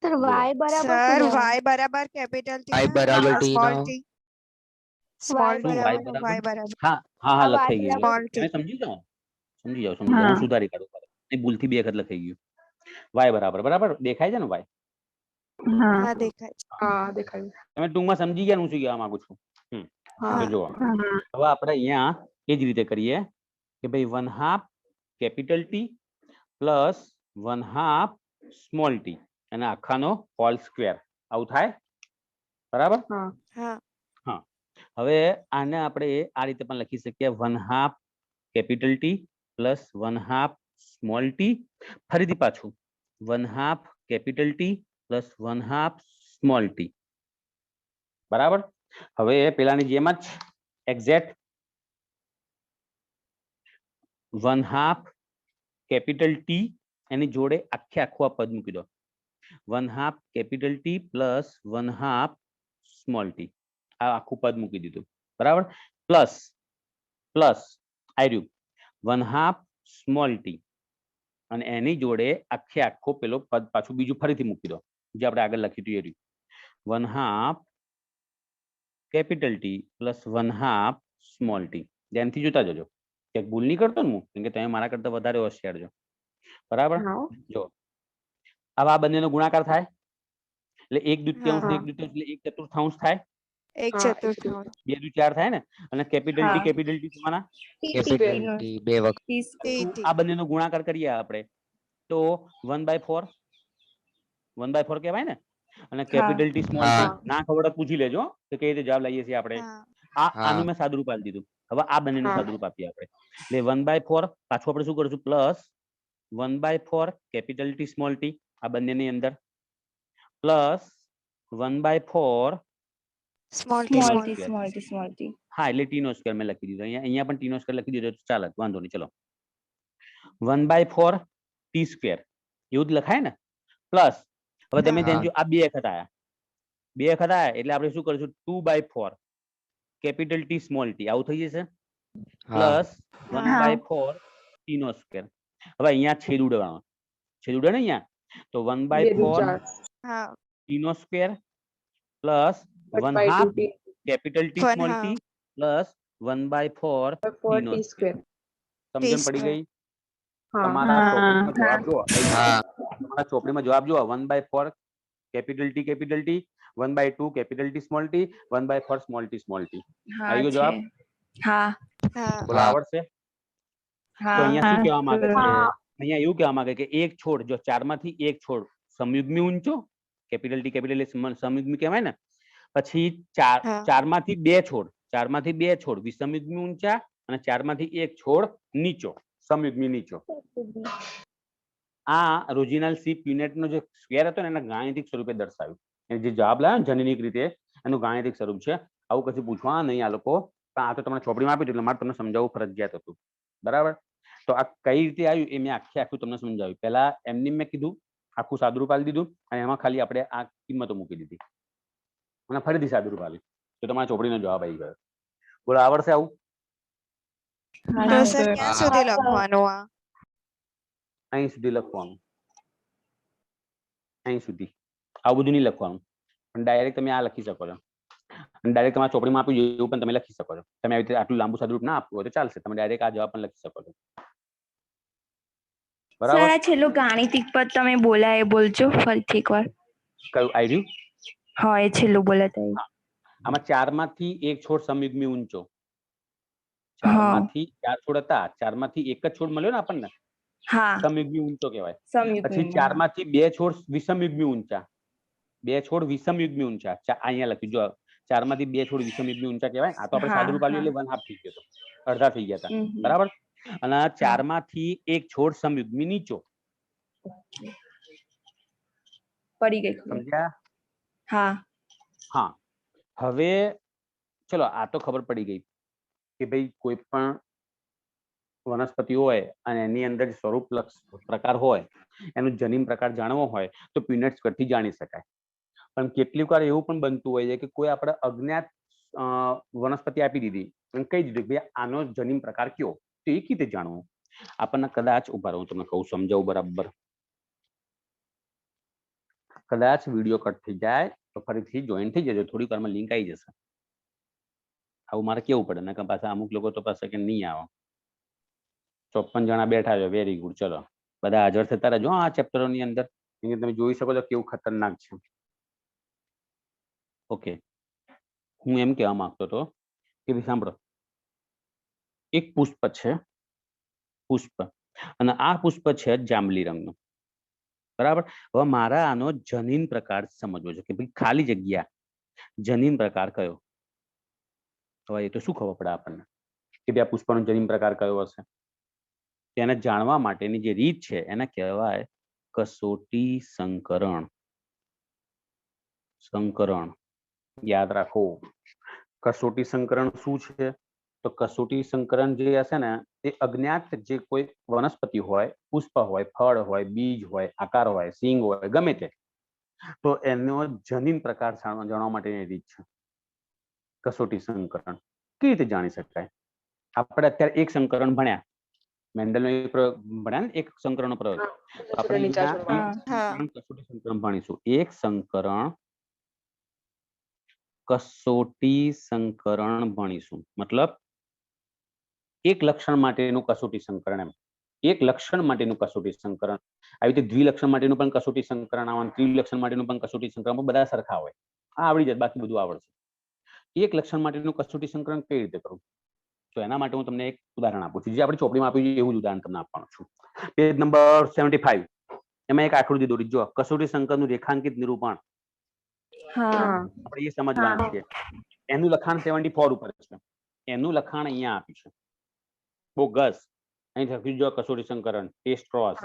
સર y બરાબર સર શું લેવાનું? y બરાબર કેપિટલ ટી I બરાબર t સ્મોલ નો ટી, સ્મોલ y ટી શું y લેવાનું, બરાબર? y બરાબર હા હા હા, આ લખાઈ y ગયું. સ્મોલ તમે ટી. સમજી જાઓ, સમજી જાઓ. હું સુધારી કાઢું. એ ભૂલથી 2 વખત લખાઈ ગયું. y બરાબર, બરાબર દેખાય છે ને y? હા દેખાય છે. હા, દેખાયું. તમે ટૂંકમાં સમજી ગયા હું શું કહેવા માંગુ છું? તો હા જુઓ, હવે આપણે અહીંયા એ જ રીતે કરીએ કે ભાઈ 1/2 capital T plus 1/2 small T અને આખાનો હોલ સ્ક્વેર. આવું થાય. બરાબર. હા હા. હવે આને આપણે આ રીતે પણ લખી શકીએ, 1/2 capital T plus 1/2 small T. ફરીથી પાછું 1/2 capital T plus 1/2 small T. બરાબર. હવે પેલાની જેમ જ એક્ઝેક્ટ 1/2 કેપિટલ ટી એની જોડે આખે આખું આ પદ મૂકી દો, 1/2 capital T plus 1/2 small T. આ આખું પદ મૂકી દીધું. બરાબર. પ્લસ પ્લસ આવ્યું 1/2 સ્મોલ ટી અને એની જોડે આખો પેલો પદ પાછું બીજું ફરીથી મૂકી દો જે આપણે આગળ લખ્યું હતું એ રહ્યું 1/2 capital T plus 1/2 small T. ધ્યાનથી જોતા જજો ક્યાંક ભૂલ નહીં કરતો ને હું, કેમ કે તમે મારા કરતા વધારે હોશિયાર છો. બરાબર? જો હવે આ બંનેનો ગુણાકાર થાય એટલે 1/2 ને 1/2 એટલે 1/4 થાય. 1/4 2 દુ 4 થાય ને, અને કેપિટલ ટી થવાના કેપિટલ ટી 2 વખત. ટી આ બંનેનો ગુણાકાર કરીએ આપણે તો 1/4 કહેવાય ને, અને કેપિટલ ટી સ્મોલ ટી ના ખબર તો પૂછી લેજો કે કઈ રીતે જવાબ લઈએ છીએ આપણે. આનું મેં સાદુરૂપ આપી દીધું. હવે આ બંનેનું સાદુરૂપ આપીએ આપણે. એટલે 1/4 પાછું આપણે શું કરીશું plus 1/4 capital T small T આ બંનેની અંદર પ્લસ 1/4 સ્મોલ ટી. હા, એટલે ટી નો સ્ક્વેર મેં લખી દીધો. અહીંયા પણ ટી નો સ્ક્વેર લખી દીધો તો ચાલે, વાંધો નહીં. ચલો 1/4 ટી સ્ક્વેર એવું જ લખાય ને, પ્લસ હવે તમે ધ્યાન જો આ 2 વખત આયા, 2 વખત આયા એટલે આપણે શું કરીશું 2/4 કેપિટલ ટી સ્મોલ ટી આવું થઈ જશે પ્લસ 1/4 ટી નો સ્ક્વેર. હવે અહીંયા છેદ ઉડવાનો, છેદ ઉડે ને અહીંયા, તો 1/4 ટી નો square plus 1/2 capital T small T plus 1/4 T નો સ્ક્વેર. સમજણ પડી ગઈ? તમારા ચોપડીમાં જવાબ જો 1/4 capital T 1/2 capital T small T 1/4 small T. આવી ગયો જવાબ? બોલો આવડશે? તો અહીંયા શું કહેવા માંગે છે? અહીંયા એવું કહેવા માંગે કે એક છોડ, જો 4 માંથી એક છોડ સમયુગ્મી ઊંચો, કેપિટલ ટી સમયુગ્મી કહેવાય ને, પછી 4 માંથી 2 છોડ, 4 માંથી 2 છોડ વિષમયુગ્મી ઊંચા અને 4 માંથી 1 છોડ નીચો, સમયુગ્મી નીચો. આ રોજિનલ સી પ્યુનેટ નો જે સ્ક્વેર હતો ને એના ગાણિતિક સ્વરૂપે દર્શાવ્યું. જે જવાબ લાવ્યો ને જનનિક રીતે એનું ગાણિતિક સ્વરૂપ છે. આવું કશું પૂછવા નહીં આ લોકો, પણ આ તો તમને ચોપડીમાં આપ્યું એટલે મારે તમને સમજાવવું ફરજિયાત હતું. બરાબર? તો આ કઈ રીતે આવ્યું એ મેં આખું તમને સમજાવ્યું. પહેલા એમની મેં કીધું, આખું સાદુરૂપ આપી દીધું અને એમાં ખાલી આપણે આ કિંમતો મૂકી દીધી અને ફરીથી સાદુરૂપ આપ્યું તો તમારા ચોપડીનો જવાબ આવી ગયો. બોલો આવડશે આવું? તો સર ક્યાં સુધી લખવાનું આ? અહીં સુધી લખવાનું, અહીં સુધી. આવું બધું નહીં લખવાનું, પણ ડાયરેક્ટ તમે આ લખી શકો છો. અને ડાયરેક્ટ તમારા ચોપડીમાં આપ્યું એવું પણ તમે લખી શકો છો. તમે આવી રીતે આટલું લાંબુ સાદુરૂપ ના આપવું હોય તો ચાલશે, તમે ડાયરેક્ટ આ જવાબ પણ લખી શકો છો. બરાબર? સર છેલ્લું ગાણિતિક પદ તમે બોલ્યા એ બોલજો ફરીથી એકવાર. કયું આવ્યું? હા, એ છેલ્લું બોલ્યા તો. આમાં 4 માંથી એક છોડ સમયુગ્મી ઊંચો, 4 માંથી 4 છોડ હતા, 4 માંથી એક જ છોડ મળ્યો ને આપણને, સમયુગ્મી ઊંચો કહેવાય. પછી 4 માંથી 2 છોડ વિષમયુગ્મી ઊંચા, 2 છોડ વિષમયુગ્મી ઊંચા. અહીંયા લખ્યું જો 4 માંથી 2 છોડ વિષમયુગ્મી ઊંચા કહેવાય. આ તો આપણે સાદુરૂપ આપ્યું એટલે 1/2 થઈ ગયો, અડધા થઈ ગયા હતા. બરાબર? અને 4 માંથી એક છોડ સમયુગ્મી નીચો. પડી ગઈ. સમજ્યા? હા. હવે ચલો આ તો ખબર પડી ગઈ કે ભાઈ કોઈ પણ વનસ્પતિ હોય અને એની અંદર સ્વરૂપ પ્રકાર હોય, એનું જનીન પ્રકાર જાણવો હોય તો પ્યુનેટ સ્ક્વેરથી જાણી શકાય. પણ કેટલીક વાર એવું પણ બનતું હોય છે કે કોઈ આપણે અજ્ઞાત વનસ્પતિ આપી દીધી અને કહી દીધું કે આનો જનીન પ્રકાર કયો, તો એ રીતે જાણવું આપણને કદાચ ઉભા રહું તમને કહું સમજાવું બરાબર. કદાચ વિડીયો કટ થઈ જાય તો ફરીથી જોઈન થઈ જજો, થોડીક વારમાં લિંક આવી જશે. આવું મારે કેવું પડે ને કે પાછા અમુક લોકો તો પાસે કે નહીં આવો. 54 જણા બેઠા છે, વેરી ગુડ. ચલો બધા હાજર થતા રહેજો આ ચેપ્ટરોની અંદર, તમે જોઈ શકો છો કેવું ખતરનાક છે. ઓકે, હું એમ કહેવા માંગતો હતો કે સાંભળો, એક પુષ્પ છે, પુષ્પ, અને આ પુષ્પ છે જાંબલી રંગનું. બરાબર? હવે મારા આનો જનીન પ્રકાર સમજવો છે કે ભાઈ ખાલી જગ્યા જનીન પ્રકાર કયો. હવે એ તો શું ખબર પડે આપણને કે ભાઈ આ પુષ્પનો જનીન પ્રકાર કયો હશે? તેને જાણવા માટેની જે રીત છે એને કહેવાય કસોટી સંકરણ. સંકરણ યાદ રાખો. કસોટી સંકરણ શું છે? તો કસોટી સંકરણ જે હશે ને એ અજ્ઞાત જે કોઈ વનસ્પતિ હોય, પુષ્પ હોય, ફળ હોય, બીજ હોય, આકાર હોય, સિંગ હોય, ગમે તે, તો એનો જનીન પ્રકાર જાણવા માટેની રીત છે કસોટી સંકરણ. કેવી રીતે જાણી શકાય? આપણે અત્યારે એક સંકરણ ભણ્યા, મેન્ડલનો એક પ્રયોગ ભણ્યા ને, એક સંકરણનો પ્રયોગ. તો આપણે અહીંયા હા એક કસોટી સંકરણ ભણીશું. એક સંકરણ કસોટી સંકરણ ભણીશું. મતલબ એક લક્ષણ માટેનું કસોટી સંકરણ. એમ એક લક્ષણ માટેનું કસોટી સંકરણ. આવી રીતે દ્વિલક્ષણ માટેનું પણ કસોટી સંકરણ આવવાનું, ત્રિલક્ષણ માટેનું પણ કસોટી સંકરણ, બધા સરખા હોય. આ આવડી જાય, બાકી બધું આવડશે. એક લક્ષણ માટેનું કસોટી સંકરણ કઈ રીતે કરવું? તો એના માટે હું તમને એક ઉદાહરણ આપું છું. જે આપણે ચોપડીમાં આપ્યું છે એવું જ ઉદાહરણ તમને આપવાનું છું. Page number 75. એમાં એક આકૃતિ દોરી. જો કસોટી સંકરણનું રેખાંકિત નિરૂપણ આપણે એ સમજવાના છીએ. એનું લખાણ 74 ઉપર છે. એનું લખાણ અહીંયા આપ્યું છે. બોગસ. અહીં લખ્યું જો કસોટી સંકરણ ટેસ્ટ ક્રોસ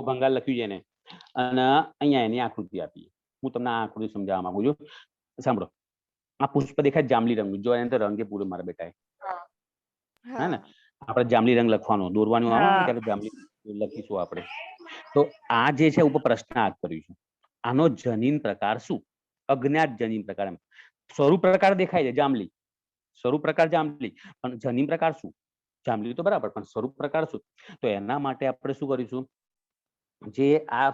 ભંગાર લખ્યું છે એને, અને અહીંયા એની આકૃતિ આપી. હું તમને આ આકૃતિ સમજાવવા માંગુ છું. સાંભળો. આ પુષ્પ દેખાય જાંબલી રંગનું. જો એને તો રંગે પૂરો મારા બેટા હે ને. આપણે જાંબલી રંગ લખવાનો, દોરવાનું આવે ને ત્યારે જાંબલી લખીશું આપણે. તો આ જે છે ઉપર પ્રશ્નાર્થ કર્યું છે. આનો જનીન પ્રકાર શું? અજ્ઞાત જનીન પ્રકાર. એમ સ્વરૂપ પ્રકાર દેખાય છે જાંબલી, સ્વરૂપ પ્રકાર જાંબલી, પણ જનીન પ્રકાર શું? જાંબલી તો બરાબર, પણ સ્વરૂપ પ્રકાર શું? તો એના માટે આપણે શું કરીશું? જે આ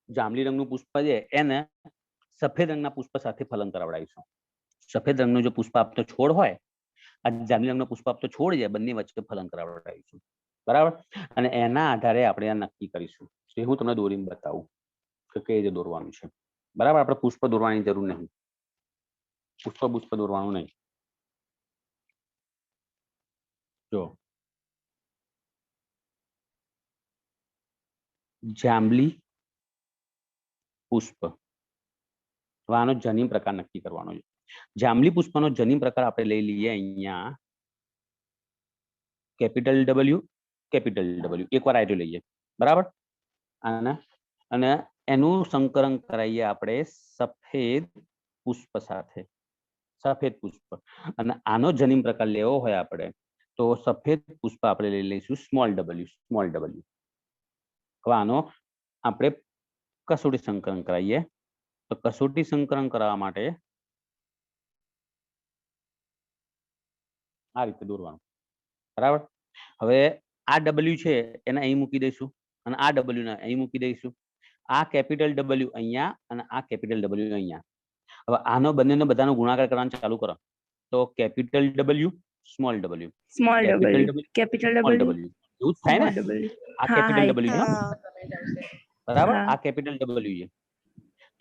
જાંબલી રંગનું પુષ્પ છે એને સફેદ રંગના પુષ્પ સાથે ફલન કરાવડાવીશું. સફેદ રંગનો જો પુષ્પ આપતો છોડ હોય, આ જાંબલી રંગનો પુષ્પ આપતો છોડ છે, બંને વચ્ચે ફલન કરાવડાવીશું. બરાબર. અને એના આધારે આપણે આ નક્કી કરીશું. હું તમને દોરીને બતાવું કે કઈ રીતે દોરવાનું છે. બરાબર. આપણે પુષ્પ દોરવાની જરૂર નહીં. પુષ્પ દોરવાનું નહીં. જો જાંબલી પુષ્પ, આનો જનીન પ્રકાર નક્કી કરવાનો છે. જાંબલી પુષ્પનો જનીન પ્રકાર આપણે લઈ લઈએ અહીંયા કેપિટલ ડબલ્યુ, કેપિટલ ડબલ્યુ. એકવાર આઈટો લઈએ. બરાબર. અને એનું સંકરણ કરાવીએ આપણે સફેદ પુષ્પ સાથે. સફેદ પુષ્પ. અને આનો જનીન પ્રકાર લેવો હોય આપણે તો સફેદ પુષ્પ આપણે લઈ લઈશું સ્મોલ ડબલ્યુ, સ્મોલ ડબલ્યુ. હવે આનો આપણે કસોટી સંકરણ કરાવીએ. તો કસોટી સંકરણ કરવા માટે આ રીતે દોરવાનું. બરાબર. હવે આ ડબલ્યુ છે એને અહીં મૂકી દઈશું, અને આ ડબલ્યુ ને અહીં મૂકી દઈશું. આ કેપિટલ ડબલ્યુ અહીંયા અને આ કેપિટલ ડબલ્યુ અહીંયા. હવે આનો બંનેનો બધાનો ગુણાકાર કરવાનું ચાલુ કરો. તો capital W, small W, small W, capital W, એવું જ થાય ને. આ કેપિટલ ડબલ્યુ છે બરાબર. આ કેપિટલ ડબલ્યુ છે.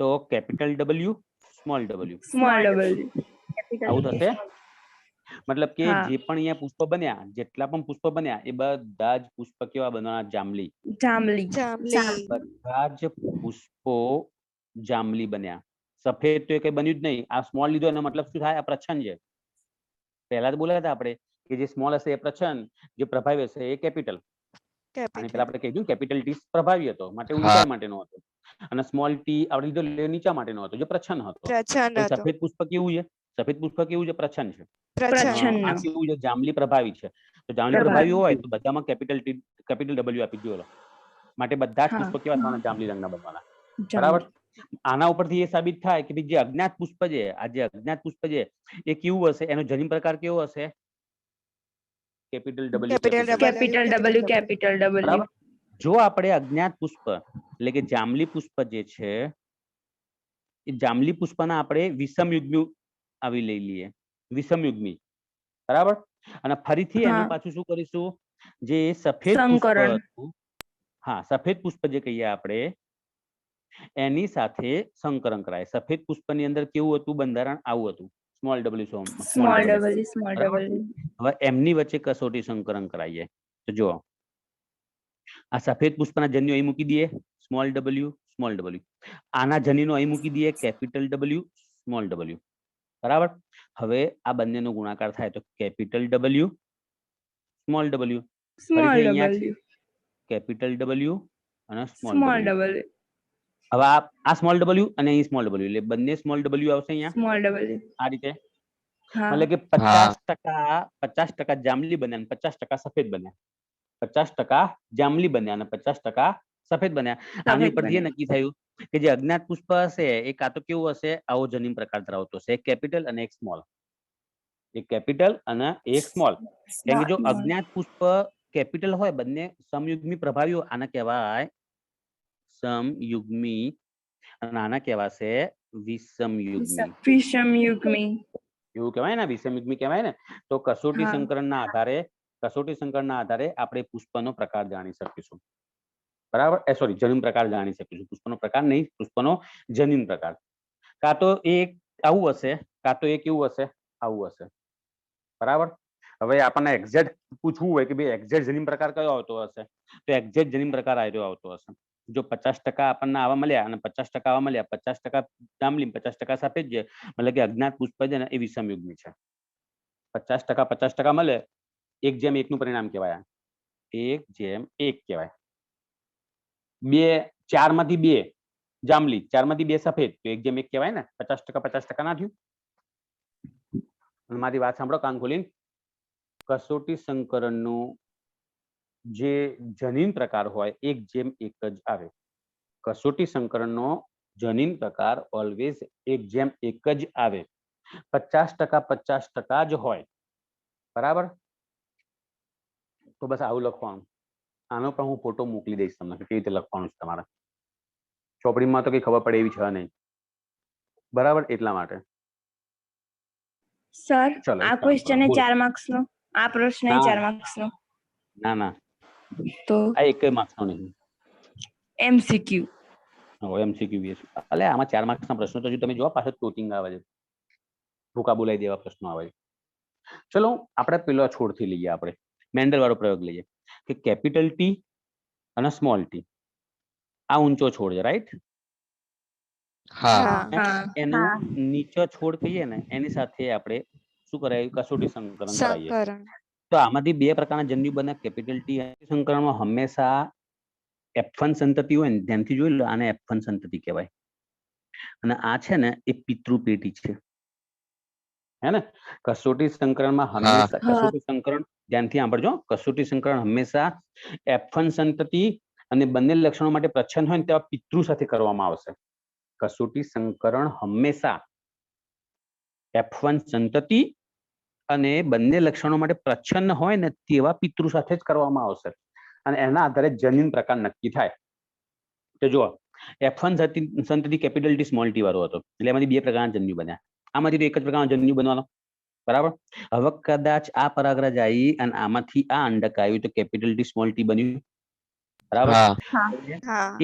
તો capital W, small W, small W. આવું થશે. મતલબ કે જે પણ અહીંયા પુષ્પ બન્યા, જેટલા પણ પુષ્પ બન્યા એ બધા જ પુષ્પ કેવા બનવાના? જાંબલી. જાંબલી. બધા જ પુષ્પો જાંબલી બન્યા. સફેદ તો એ કઈ બન્યું જ નહીં. આ સ્મોલ લીધો એનો મતલબ શું થાય? આ પ્રચ્છન્ન છે. પહેલા જ બોલ્યા હતા આપણે કે જે સ્મોલ હશે એ પ્રચ્છન્ન, જે પ્રભાવી હશે એ કેપિટલ. અને પેલા આપણે કીધું કેપિટલ ટી પ્રભાવી હતો, માટે ઊંચાઈ માટેનો હતો, અને સ્મોલ ટી આપણે લીધો નીચા માટેનો હતો, જે પ્રચ્છન્ન હતો. સફેદ પુષ્પ કેવું છે? સફેદ પુષ્પ કેવું છે? પ્રચ્છન્ન છે. આ કેવું છે? જાંબલી પ્રભાવી છે. તો જાંબલી પ્રભાવી હોય તો બધામાં કેપિટલ ટી, કેપિટલ ડબલ્યુ આપી દો. માટે બધા જ પુષ્પ કેવા થવાના? જાંબલી રંગના બનવાના. બરાબર. આના ઉપરથી એ સાબિત થાય કે જે અજ્ઞાત પુષ્પ છે, આ જે અજ્ઞાત પુષ્પ છે એ કેવું હશે? એનો જનીન પ્રકાર કેવો હશે? Capital W, capital W, capital W. જો આપણે અજ્ઞાત પુષ્પ એટલે કે જાંબલી પુષ્પ જે છે એ જાંબલી પુષ્પના આપણે વિષમયુગ્મી આવી લઈ લઈએ. વિષમયુગ્મી. બરાબર. અને ફરીથી એનું પાછું શું કરીશું? જે સફેદ પુષ્પ હતું, હા, સફેદ પુષ્પ જે કહીએ આપણે એની સાથે સંકરણ કરાય. સફેદ પુષ્પની અંદર કેવું હતું બંધારણ? આવું હતું. Small W, small W, small W. હવે એમની વચ્ચે કસોટી સંકરણ કરાવીએ. તો જો આ સફેદ પુષ્પના જન્યો અહીં મૂકી દઈએ, સ્મોલ ડબલ્યુ, સ્મોલ ડબલ્યુ. આના જનીનો અહીં મૂકી દઈએ, કેપિટલ ડબલ્યુ, સ્મોલ ડબલ્યુ. બરાબર. હવે આ બંનેનો ગુણાકાર થાય તો capital W, small W. Capital W અને સ્મોલ ડબલ્યુ. હવે આ સ્મોલ ડબલ્યુ અને અહીં સ્મોલ ડબલ્યુ, એટલે બંને સ્મોલ ડબલ્યુ આવશે અહીંયા. Small W. આ રીતે. એટલે કે 50% જાંબલી બન્યા અને 50% સફેદ બન્યા. 50% જાંબલી બન્યા અને 50% સફેદ બન્યા. આની ઉપરથી નક્કી થયું કે જે અજ્ઞાત પુષ્પ હશે એ કાં તો કેવું હશે? આવો જનીન પ્રકાર ધરાવતો હશે. એક કેપિટલ અને એક સ્મોલ. એક કેપિટલ અને એક સ્મોલ. કેમ કે જો અજ્ઞાત પુષ્પ કેપિટલ હોય બંને સમયુગ્મી પ્રભાવીઓ આને કહેવાય સમયુગ્મી અને આના કહેવાશે વિષમયુગ્મી. વિષમયુગ્મી. એવું કહેવાય ને, વિષમયુગ્મી કહેવાય ને. તો કસોટી હા. સંકરણના આધારે આપણે પુષ્પનો પ્રકાર જાણી શકીશું. બરાબર, સોરી, જનીન પ્રકાર જાણી શકીશું. પુષ્પનો પ્રકાર નહીં, પુષ્પનો જનીન પ્રકાર. કાં તો એક આવું હશે, કાં તો એક એવું હશે, આવું હશે. બરાબર. હવે આપણને એક્ઝેક્ટ પૂછવું હોય કે ભાઈ એક્ઝેક્ટ જનીન પ્રકાર કયો આવતો હશે, તો એક્ઝેક્ટ જનીન પ્રકાર આવ્યો આવતો હશે. જો 50% આપણને આવા મળ્યા અને 50% આવા મળ્યા, 50% જાંબલી, 50% સફેદ છે, મતલબ કે અજ્ઞાત પુષ્પ છે ને એ વિષમયુગ્મી છે. 50% 50% મળે, 1:1 નું પરિણામ કહેવાય. 1:1 કહેવાય. 4 માંથી 2 જાંબલી, 4 માંથી 2 સફેદ, તો 1:1 કહેવાય ને. 50% 50% ના થયું. મારી વાત સાંભળો કાન ખોલીને. કસોટી સંકરણનું જે જનીન પ્રકાર હોય 1:1 જ આવે. કસોટી સંકરણનો જનીન પ્રકાર ઓલવેઝ 1:1 જ આવે. 50% 50% જ હોય. બરાબર. તો બસ આવું લખવાનું. આનો પણ હું ફોટો મોકલી દઈશ તમને કે કેવી રીતે લખવાનું છે તમારે. ચોપડીમાં તો કઈ ખબર પડે એવી છે નહીં. બરાબર, એટલા માટે. સર, ચલો, આ ક્વેશ્ચન 4 માર્ક્સ નો, આ પ્રશ્ન 4 માર્ક્સ નો. ના ના, તો આ એક માર્ક્સ નો નહીં. એમસીક્યુ. એમસીક્યુ બેસ. એટલે આમાં 4 માર્ક્સના પ્રશ્નો તો તમે જોવા પાછળ ટોટિંગ આવે છે, ભૂકા બોલાઈ દેવા પ્રશ્નો આવે છે. ચલો આપણે પેલો છોડથી લઈએ, આપણે મેન્ડલ વાળો પ્રયોગ લઈએ કે કેપિટલ ટી અને સ્મોલ ટી આ ઊંચો છોડ છે, રાઈટ? એનો નીચો છોડ કહીએ ને એની સાથે આપણે શું કરાય? કસોટી સંકરણ કરાવીએ. તો આમાંથી 2 પ્રકારના જન્યુ બને. કેપિટલ ટી સંકરણમાં હંમેશા F1 સંતતિ હોય ને, ધ્યાનથી જોઈ લો, આને F1 સંતતિ કહેવાય. અને આ છે ને એ પિતૃ પેટી છે, હે ને? કસોટી સંકરણમાં હંમેશા કસોટી સંકરણ, ધ્યાનથી સાંભળજો, કસોટી સંકરણ હંમેશા F1 સંતતિ અને બંને લક્ષણો માટે પ્રચ્છન્ન હોય ને તેવા પિતૃ સાથે કરવામાં આવશે. કસોટી સંકરણ હંમેશા F1 સંતતિ અને બંને લક્ષણો માટે પ્રચ્છન્ન હોય ને તેવા પિતૃ સાથે જ કરવામાં આવશે. અને એના આધારે જનીન પ્રકાર નક્કી થાય. તો જુઓ, F1 સંતતિ કેપિટલ ટી સ્મોલ ટી વાળો હતો, એટલે એમાંથી 2 પ્રકારના જન્યુ બન્યા. આમાંથી તો એક જ પ્રકારનો જન્યુ બનવાનો. બરાબર. હવે કદાચ આ પરાગરજ આવી અને આમાંથી આ અંડક આવ્યું તો કેપિટલ ટી સ્મોલ ટી બન્યું. બરાબર.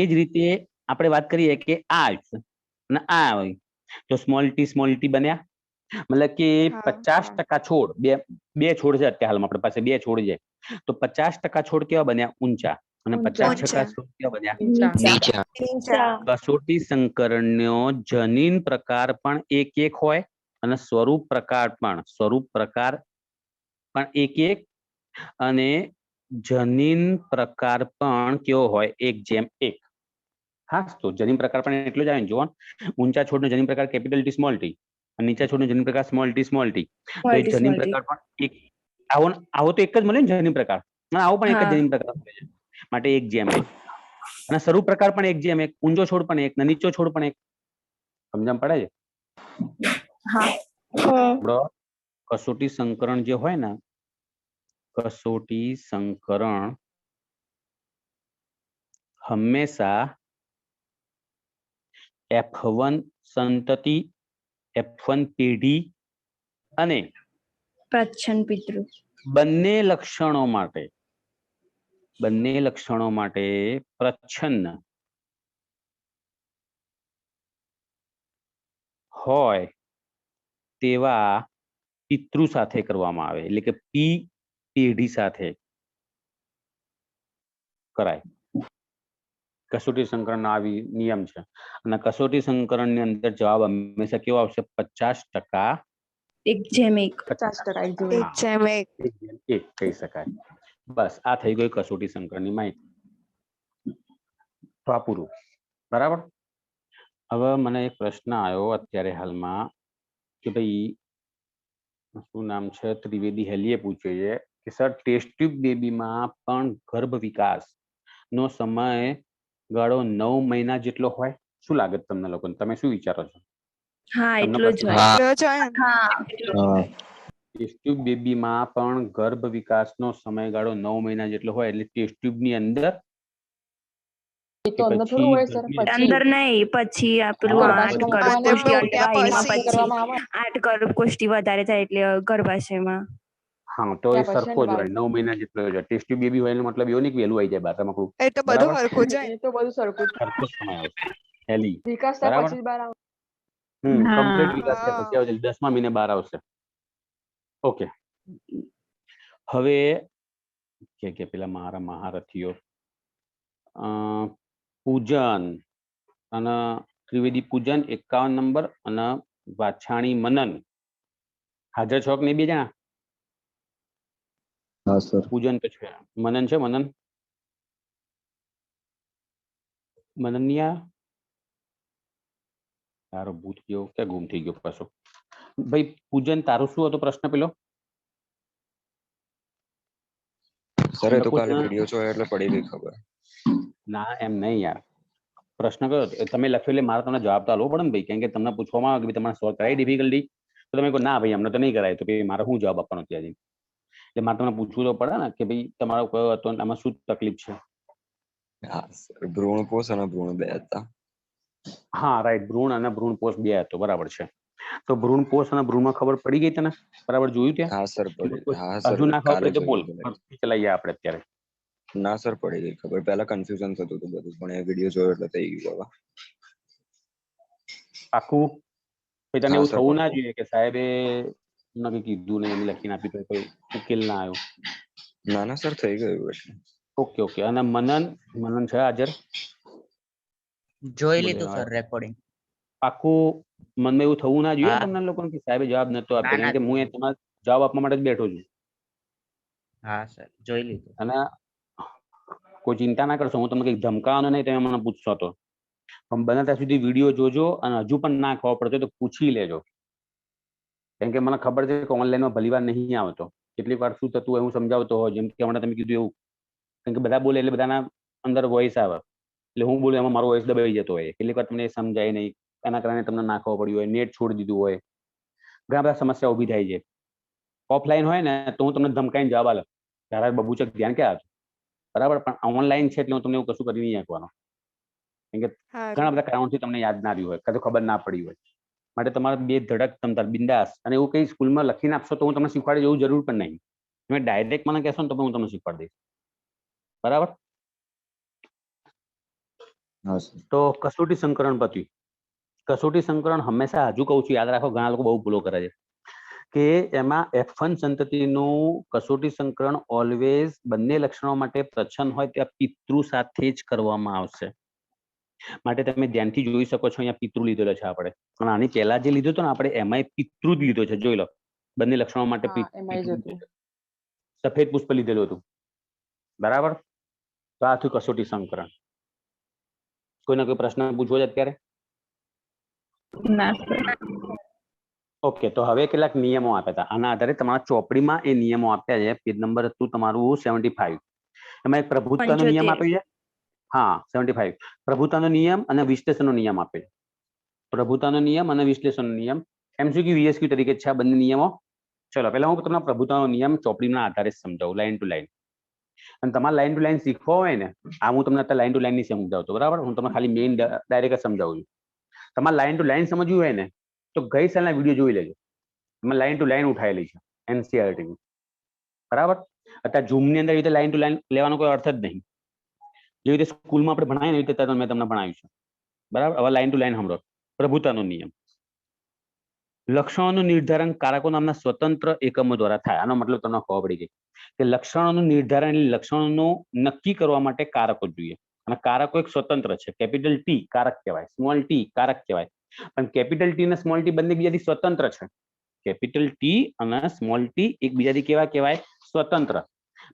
એ જ રીતે આપણે વાત કરીએ કે આ આવ્યું અને આ આવ્યું તો સ્મોલ ટી બન્યા. મતલબ કે 50% છોડ, બે છોડ છે અત્યારે હાલમાં આપણી પાસે 2 છોડ છે, તો 50% છોડ કેવા બન્યા? ઊંચા. અને 50% છોડ કેવા બન્યા? નીચા. કસોટી સંકરણનો જનીન પ્રકાર પણ 1:1 હોય અને સ્વરૂપ પ્રકાર પણ 1:1 અને જનીન પ્રકાર પણ કેવો હોય? 1:1. હા, તો જનીન પ્રકાર પણ એટલો જ આવે ને. જુઓ, ઊંચા છોડનો જનીન પ્રકાર કેપિટલ ટી સ્મોલ ટી અને નીચા છોડનો જનીન પ્રકાર સ્મોલ ટી. તો એ જનીન પ્રકાર પણ આવો તો એક જ મળે ને જનીન પ્રકાર, અને આવો પણ એક જ જનીન પ્રકાર મળે છે, માટે 1:1. અને સ્વરૂપ પ્રકાર પણ 1:1. ઊંચો છોડ પણ 1 ને નીચો છોડ પણ 1. સમજણ પડે છે? કસોટી સંકરણ જે હોય ને, કસોટી સંકરણ હંમેશા F1 સંતતિ, F1 પેઢી અને પ્રચ્છન્ન પિતૃ બંને લક્ષણો માટે પ્રચ્છન્ન હોય તેવા પિતૃ સાથે કરવામાં આવે. એટલે કે પી પેઢી સાથે કરાય. કસોટી સંકરણનો આવી નિયમ છે. અને કસોટી સંકરણની અંદર જવાબ હંમેશા કેવો આવશે? 50%. 1:1 કહી શકાય. બસ આ થઈ ગઈ કસોટી સંકરણની માહિતી. તો આ પૂરું. બરાબર. હવે મને એક પ્રશ્ન આવ્યો અત્યારે હાલમાં કે ભાઈ શું નામ છે, ત્રિવેદી હેલીએ પૂછ્યું છે કે સર ટેસ્ટ ટ્યુબ બેબીમાં પણ ગર્ભ વિકાસ નો સમય ગાળો 9 મહિના જેટલો હોય. શું લાગે તમને લોકોને? તમે શું વિચારો છો? હા, એટલો જ હોય. ટેસ્ટ ટ્યુબ બેબીમાં પણ ગર્ભ વિકાસનો સમયગાળો 9 મહિના જેટલો હોય, એટલે ટેસ્ટ ટ્યુબ ની અંદર કે પછી અંદર નહીં, પછી આ પેલું હા, 8 પછી ગર્ભકોષ્ઠી બંને ઉઠ્યા અંડવાહીમાં પછી. પછી 8 ગર્ભકોષ્ઠી વધારે થાય એટલે ગર્ભાશયમાં. હા, તો એ સરખો જ હોય, 9 મહિના જેટલો હોય. ટેસ્ટ ટ્યુબ બેબી હોય એનો મતલબ એવો નહીં કે વહેલું આવી જાય બહાર રમકડું. એ તો બધું હરખું જાય. એ તો બધું સરખું જ. સરખો સમય આવશે. હેલી વિકાસ થાય બરાબર. પછી જ બહાર આવે. કમ્પ્લીટ હા. વિકાસ થયા પછી આવશે, 10મા મહિને બહાર આવશે. ઓકે, હવે કે પેલા મારા મહારથીઓ પૂજન અને ત્રિવેદી પૂજન 51 નંબર અને વાછાણી મનન હાજર છો કે નહીં બે જણા? હા સર. પૂજન તો છે, મનન છે? મનન મનનિયા તારો ભૂત ગયો ક્યાં ગુમ થઈ ગયો પાછો? ભાઈ પૂજન તારું શું હતો પ્રશ્ન પેલો? સર એ તો કાલે વિડિયો જોયો એટલે પડી ગઈ ખબર. ના એમ નહીં યાર, પ્રશ્ન કયો તમે લખ્યો એટલે મારે તમને જવાબ તો આપવો પડે ને ભાઈ, કેમ કે તમને પૂછવામાં આવે કે તમારે સોલ્વ કરાય ડિફિકલ્ટી, તો તમે કહો ના ભાઈ અમને તો નહીં કરાય, તો ભાઈ મારે શું જવાબ આપવાનો ત્યાં જઈને? એટલે મારે તમને પૂછવું તો પડે ને કે ભાઈ તમારો કયો હતો, આમાં શું તકલીફ છે? હા સર, ભ્રૂણપોષ અને ભ્રૂણ બે હતા. હા રાઈટ, ભ્રૂણ અને ભ્રૂણપોષ બે હતો, બરાબર છે. તો ભ્રૂણપોષ અને ભ્રૂણમાં ખબર પડી ગઈ તને? બરાબર જોયું ત્યાં? હા સર પડી. હા સર હજુ ના ખબર કાલે પડે તો બોલ, જોયું. ચલાઈએ આપણે અત્યારે. ના સર પડી ગઈ ખબર. પહેલા કન્ફ્યુઝન થતું હતું બધું, પણ એ વિડિયો જોયો એટલે થઈ ગયું હવે. આખું પછી તને હા એવું સર, થવું ના પાક્કું. જોઈએ કે સાહેબે મને કીધું ને એમ લખીને આપ્યું તો કોઈ ઉકેલ ના આવ્યો. ના ના સર થઈ ગયું એટલે. Okay okay. અને મનન છે હાજર? જોઈ લીધું સર રેકોર્ડિંગ. આખું મનમાં એવું થવું ના જોઈએ હા. તમને લોકોને કે સાહેબે જવાબ નતો આપ્યો, ના, કારણ કે હું એ તમારે જવાબ આપવા માટે જ બેઠો છું. હા સર જોઈ લીધું. અને કોઈ ચિંતા ના કરશો, હું તમને કંઈક ધમકાવાનો નહીં, તમે મને પૂછશો તો. પણ બને ત્યાં સુધી વિડીયો જોજો, અને હજુ પણ ના ખબર પડતો તો પૂછી લેજો, કેમ કે મને ખબર છે કે ઓનલાઈનમાં ભલી વાર નહીં આવતો. કેટલીક વાર શું થતું હોય હું સમજાવતો હોય, જેમ કે હમણાં તમે કીધું એવું, કેમ કે બધા બોલે એટલે બધાના અંદર વોઇસ આવે, એટલે હું બોલું એમાં મારો વોઇસ દબાઈ જતો હોય. કેટલીક વાર તમને સમજાય નહીં, એના કારણે તમને ના ખબર પડી હોય, નેટ છોડી દીધું હોય, ઘણા બધા સમસ્યા ઊભી થાય છે. ઓફલાઈન હોય ને તો હું તમને ધમકાઈને જવાબ આલો, તારા બબુચક ધ્યાન ક્યાં હતું, બરાબર. પણ ઓનલાઈન છે એટલે હું તમને એવું કશું કરી નહીં આપવાનો, કેમ કે ઘણા બધા કારણોથી તમને યાદ ના રહ્યું હોય, કાં તો ખબર ના પડી હોય. માટે તમારે બે ધડક તમતાર બિંદાસ, અને એવું કઈ સ્કૂલમાં લખીને આપશો તો હું તમને શીખવાડે એવું જરૂર પણ નહીં. તમે ડાયરેક્ટ મને કહેશો ને તો હું તમને શીખવાડી દઈશ, બરાબર. હા સર. તો કસોટી સંકરણ પત્યું. કસોટી સંકરણ હંમેશા હજુ કહું છું, યાદ રાખો, ઘણા લોકો બહુ ભૂલો કરે છે કે એમાં F1 સંતતિનું કસોટી સંકરણ ઓલવેઝ બંને લક્ષણો માટે પ્રચ્છન્ન હોય ત્યાં પિતૃ સાથે જ કરવામાં આવશે. માટે તમે ધ્યાનથી જોઈ શકો છો, અહીંયા પિતૃ લીધેલો છે આપણે, પણ આની પહેલા જે લીધો હતો ને આપણે એમાંય પિતૃ જ લીધો છે. જોઈ લો, બંને લક્ષણો માટે સફેદ પુષ્પ લીધેલું હતું, બરાબર. તો આ થયું કસોટી સંકરણ. કોઈને કોઈ પ્રશ્ન પૂછવો છે અત્યારે? ઓકે, તો હવે કેટલાક નિયમો આપ્યા હતા, આના આધારે તમારા ચોપડીમાં એ નિયમો આપ્યા છે. પેજ નંબર હતું તમારું 75. એમાં એક પ્રભુત્વનો નિયમ આપ્યો છે. હા 75. પ્રભુતાનો નિયમ અને વિશ્લેષણનો નિયમ આપે છે. પ્રભુતાનો નિયમ અને વિશ્લેષણનો નિયમ MCQ VSQ તરીકે છે આ બંને નિયમો. ચલો પહેલા હું તમને પ્રભુતાનો નિયમ ચોપડીના આધારે સમજાવું, લાઈન ટુ લાઈન. અને તમારે લાઈન ટુ લાઈન શીખવો હોય ને, આ હું તમને અત્યારે લાઈન ટુ લાઈન ની સમજાવતો, બરાબર. હું તમને ખાલી મેઇન ડાયરેક્ટ સમજાવું છું. તમારે લાઈન ટુ લાઈન સમજવું હોય ને તો ગઈ સાલના વિડીયો જોઈ લેજો, એમાં લાઈન ટુ લાઈન ઉઠાયેલી છે NCERT ની, બરાબર. અત્યારે ઝૂમની અંદર એ રીતે લાઈન ટુ લાઈન લેવાનો કોઈ અર્થ જ નહીં. જેવી રીતે સ્કૂલમાં આપણે ભણાવીએ ને એવી રીતે મેં તમને ભણાવ્યું છે, બરાબર. હવે લાઈન ટુ લાઈન સાંભળો. પ્રભુતાનો નિયમ. લક્ષણોનું નિર્ધારણ કારકો નામના સ્વતંત્ર એકમો દ્વારા થાય. આનો મતલબ તમને ખબર પડી ગઈ કે લક્ષણોનું નિર્ધારણ એટલે લક્ષણોનું નક્કી કરવા માટે કારકો જોઈએ, અને કારકો એક સ્વતંત્ર છે. કેપિટલ T કારક કહેવાય, સ્મોલ t કારક કહેવાય, પણ કેપિટલ T અને સ્મોલ t બંને બીજાથી સ્વતંત્ર છે. કેપિટલ T અને સ્મોલ t એકબીજાથી કેવા કહેવાય? સ્વતંત્ર.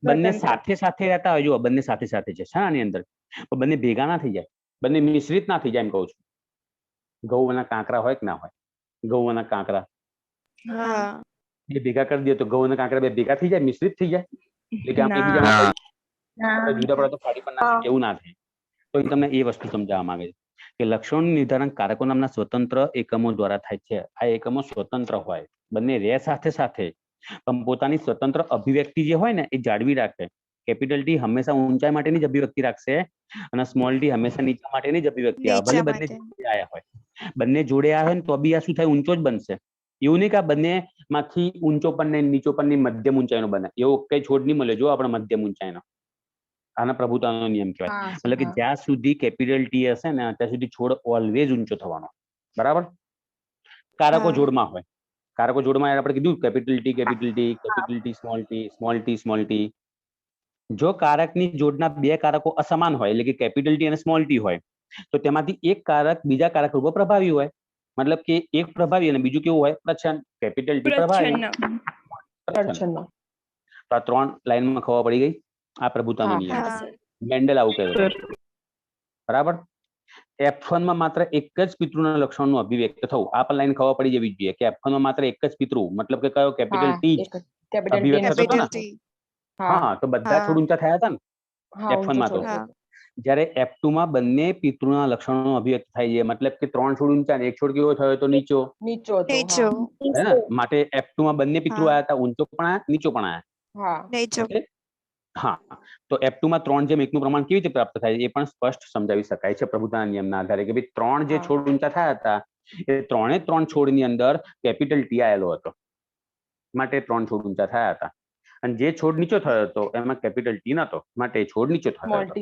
બંને સાથે સાથે રહેતા હોય, જો બંને સાથે સાથે છે આની અંદર, પણ બંને ભેગા ના થઈ જાય, બંને મિશ્રિત ના થઈ જાય. એમ કહું છું, ઘઉં અને કાંકરા હોય કે ના હોય? ઘઉં અને કાંકરા બે ભેગા કરી દે તો ઘઉં અને કાંકરા બે ભેગા થઈ જાય, મિશ્રિત થઈ જાય, એટલે કે આમ એકબીજામાં જુદા પડે તો ફાડી પણ ના એવું ના થાય. તો એ તમને એ વસ્તુ સમજાવવા માંગે છે કે લક્ષણોનું નિર્ધારણ કારકો નામના સ્વતંત્ર એકમો દ્વારા થાય છે. આ એકમો સ્વતંત્ર હોય, બંને રે સાથે સાથે, પણ પોતાની સ્વતંત્ર અભિવ્યક્તિ જે હોય ને એ જાળવી રાખે. કેપિટલ ટી હંમેશા ઊંચાઈ માટેની જ અભિવ્યક્તિ રાખશે અને સ્મોલ ટી હંમેશા નીચા માટેની જ અભિવ્યક્તિ આવે. ભલે બંને જોડે આયા હોય, બંને જોડે આવ્યા હોય ને તો બી આ શું થાય, ઊંચો જ બનશે. એવું નહીં કે આ બંને માંથી ઊંચો પણ ને નીચો પણ ની મધ્યમ ઊંચાઈનો બને, એવો કઈ છોડ નહીં મળે. જો આપણે મધ્યમ ઊંચાઈનો, આના પ્રભુતાનો નિયમ કહેવાય. એટલે કે જ્યાં સુધી કેપિટલ ટી હશે ને ત્યાં સુધી છોડ ઓલવેઝ ઊંચો થવાનો. બરાબર. કારકો જોડમાં હોય, કારકો જોડમાં આપણે કીધું capital T capital T capital T small T small T small T. જો કારકની જોડના બે કારકો અસમાન હોય એટલે કે કેપિટલ ટી અને સ્મોલ ટી હોય તો તેમાંથી એક કારક બીજા કારક રૂપે પ્રભાવી હોય. મતલબ કે એક પ્રભાવી અને બીજું કેવું હોય, પ્રચ્છન્ન. કેપિટલ ટી પ્રભાવી, પ્રચ્છન્ન. તો આ 3 લાઈનમાં ખબર પડી ગઈ. આ પ્રભુતાનો નિયમ મેન્ડલ આવું કહે. બરાબર. F1 માં માત્ર એક જ પિતૃના લક્ષણનું અભિવ્યક્ત થવું. આ પણ લાઈન ખબર પડી જવી જોઈએ કે F1 માં માત્ર એક જ પિતૃ, મતલબ કે કયો, કેપિટલ ટી અભિવ્યક્ત થતો ને. હા, તો બધા છોડ ઊંચા થયા હતા ને F1 માં. તો જ્યારે F2 માં બંને પિતૃના લક્ષણોનો અભિવ્યક્ત થાય છે, મતલબ કે 3 છોડ ઊંચા ને એક છોડ કેવો થયો તો નીચો. હે ને? માટે F2 માં બંને પિતૃ આયા હતા, ઊંચો પણ આયા, નીચો પણ આયા. હા, તો F2 માં 3 જેમ 1 નું પ્રમાણ કેવી રીતે પ્રાપ્ત થાય એ પણ સ્પષ્ટ સમજાવી શકાય છે પ્રભુતાના નિયમના આધારે કે ભાઈ 3 જે છોડ ઊંચા થયા હતા એ 3 છોડની અંદર કેપિટલ ટી આવેલો હતો, માટે 3 છોડ ઊંચા થયા હતા. અને જે છોડ નીચો થયો હતો એમાં કેપિટલ ટી નતો, માટે છોડ નીચો થયો હતો.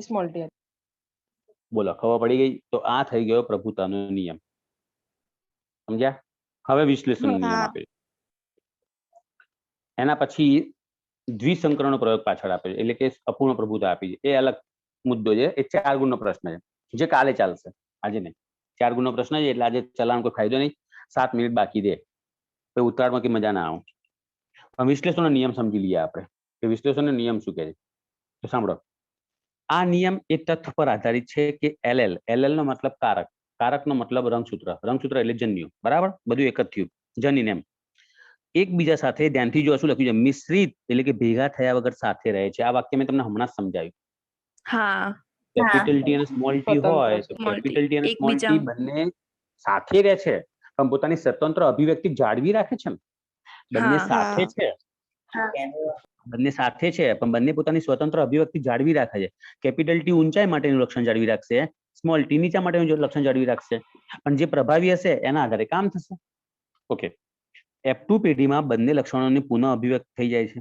બોલો, ખબર પડી ગઈ? તો આ થઈ ગયો પ્રભુતાનો નિયમ. સમજ્યા? હવે વિશ્લેષણનો નિયમ આપે. એના પછી દ્વિસંકરણનો પ્રયોગ પાછળ આપે છે, એટલે કે અપૂર્ણ પ્રભુતા આપી છે. એ અલગ મુદ્દો છે. એ 4 ગુણનો પ્રશ્ન છે, જે કાલે ચાલશે, આજે નહીં. 4 ગુણનો પ્રશ્ન છે એટલે આજે ચલાવવાનો કોઈ ફાયદો નહીં. 7 મિનિટ બાકી દે તો ઉતાવળમાં કે મજા ના આવે. વિશ્લેષણનો નિયમ સમજી લઈએ આપણે કે વિશ્લેષણનો નિયમ શું કહે છે. તો સાંભળો, આ નિયમ એ તથ્ય પર આધારિત છે કે LL નો મતલબ કારક, કારકનો મતલબ રંગસૂત્ર, રંગસૂત્ર એટલે જન્યુ. બરાબર, બધું એક જ થયું. જનીન એમ એકબીજા સાથે, ધ્યાનથી જો શું લખ્યું છે, મિશ્રિત એટલે કે ભેગા થયા વગર સાથે રહે છે. આ વાક્ય મેં તમને હમણાં જ સમજાવ્યું. હા, કેપિટલ ટી અને સ્મોલ ટી હોય તો કેપિટલ ટી અને સ્મોલ ટી બંને સાથે રહે છે પણ પોતાની સ્વતંત્ર અભિવ્યક્તિ જાળવી રાખે છે. બંને સાથે છે, બંને સાથે છે પણ બંને પોતાની સ્વતંત્ર અભિવ્યક્તિ જાળવી રાખે છે. કેપિટલ ટી ઊંચાઈ માટેનું લક્ષણ જાળવી રાખશે, સ્મોલ ટી નીચા માટેનું લક્ષણ જાળવી રાખશે. પણ જે પ્રભાવી હશે એના આધારે કામ થશે. ઓકે. F2 પેઢીમાં બંને લક્ષણોની પુનઃ અભિવ્યક્ત થઈ જાય છે.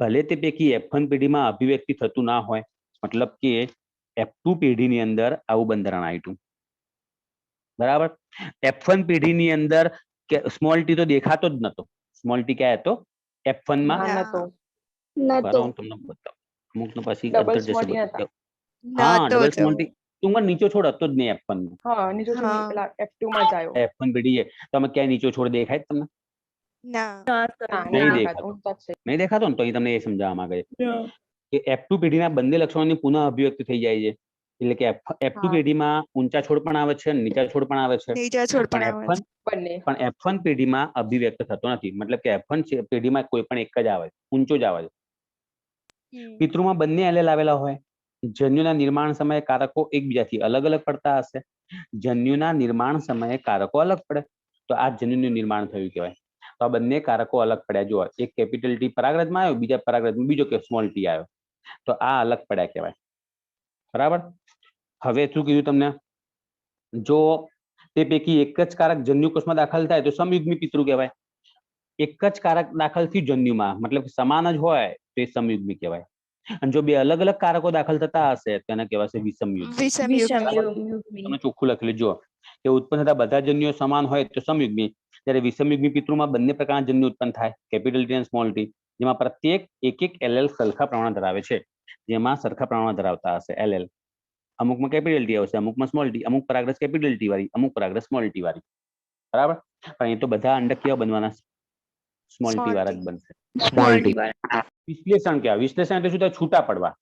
ભલે તે પૈકી F1 પેઢીમાં અભિવ્યક્તિ થતું ના હોય, મતલબ કે F2 પેઢીની અંદર આવું બંધારણ આવ્યું. બરાબર. F1 પેઢીની અંદર સ્મોલ ટી તો દેખાતો જ નતો. સ્મોલ ટી ક્યાં હતો? F1 માં નતો. તમને બતાવો. અમુક નો પછી અંદર જશે. હા, ડબલ સ્મોલ ટી તું નીચો છોડ હતો જ નહીં F1 માં. હા, નીચો છોડ પેલા F2 માં જ આવ્યો. F1 પેઢી છે. તમે ક્યાં નીચો છોડ દેખાય તમને? નહીં દેખાતો ને, તો અહીં તમને એ સમજાવવા માંગે છે કે F2 પેઢીના બંને લક્ષણોની પુનઃ અભિવ્યક્તિ થઈ જાય છે. એટલે કે F2 પેઢીમાં ઊંચા છોડ પણ આવે છે, નીચા છોડ પણ આવે છે. પણ F1 પેઢીમાં અભિવ્યક્ત થતો નથી. મતલબ કે F1 પેઢીમાં કોઈ પણ એક જ આવે, ઊંચો જ આવે છે. પિતૃમાં બંને LL આવેલા હોય. જન્યુના નિર્માણ સમયે કારકો એકબીજાથી અલગ અલગ પડતા હશે. જન્યુના નિર્માણ સમયે કારકો અલગ પડે તો આ જન્યુનું નિર્માણ થયું કહેવાય. તો આ બંને કારકો અલગ પડ્યા. જો એક કેપિટલ ટી પરાગરજમાં આવ્યો, બીજા પરાગરજમાં બીજો કે સ્મોલ ટી આવ્યો, તો આ અલગ પડ્યા કહેવાય. બરાબર. હવે શું કીધું તમને? જો તે પૈકી એક જ કારક જન્યુકોષમાં દાખલ થાય તો સમયુગ્મી પિતૃ કહેવાય. એક જ કારક દાખલ થયું જન્યુમાં, મતલબ સમાન જ હોય તો એ સમયુગ્મી કહેવાય. અને જો બે અલગ અલગ કારકો દાખલ થતા હશે તો એને કહેવાશે વિષમયુગ્મી. તમે ચોખ્ખું લખી લેજો કે ઉત્પન્ન થતા બધા જન્યુઓ સમાન હોય તો સમયુગ્મી. જ્યારે વિષમયુગ્મી પિતૃમાં બંને પ્રકારના જન્યુ ઉત્પન્ન થાય, કેપિટલ ટી અને સ્મોલ ટી, જેમાં પ્રત્યેક એક LL સરખા પ્રમાણ ધરાવે છે. જેમાં સરખા પ્રમાણ ધરાવતા હશે LL. અમુકમાં કેપિટલ ટી આવશે, અમુકમાં સ્મોલ ટી, અમુક પરાગરજ કેપિટલ ટી વાળી, અમુક પરાગરજ સ્મોલ ટી વાળી. બરાબર. પણ એ તો બધા અંડક કેવા બનવાના? સ્મોલ ટી વાળા જ બનશે. Small T. વિશ્લેષણ કહેવાય. વિશ્લેષણ એટલે શું થાય? છૂટા પડવા.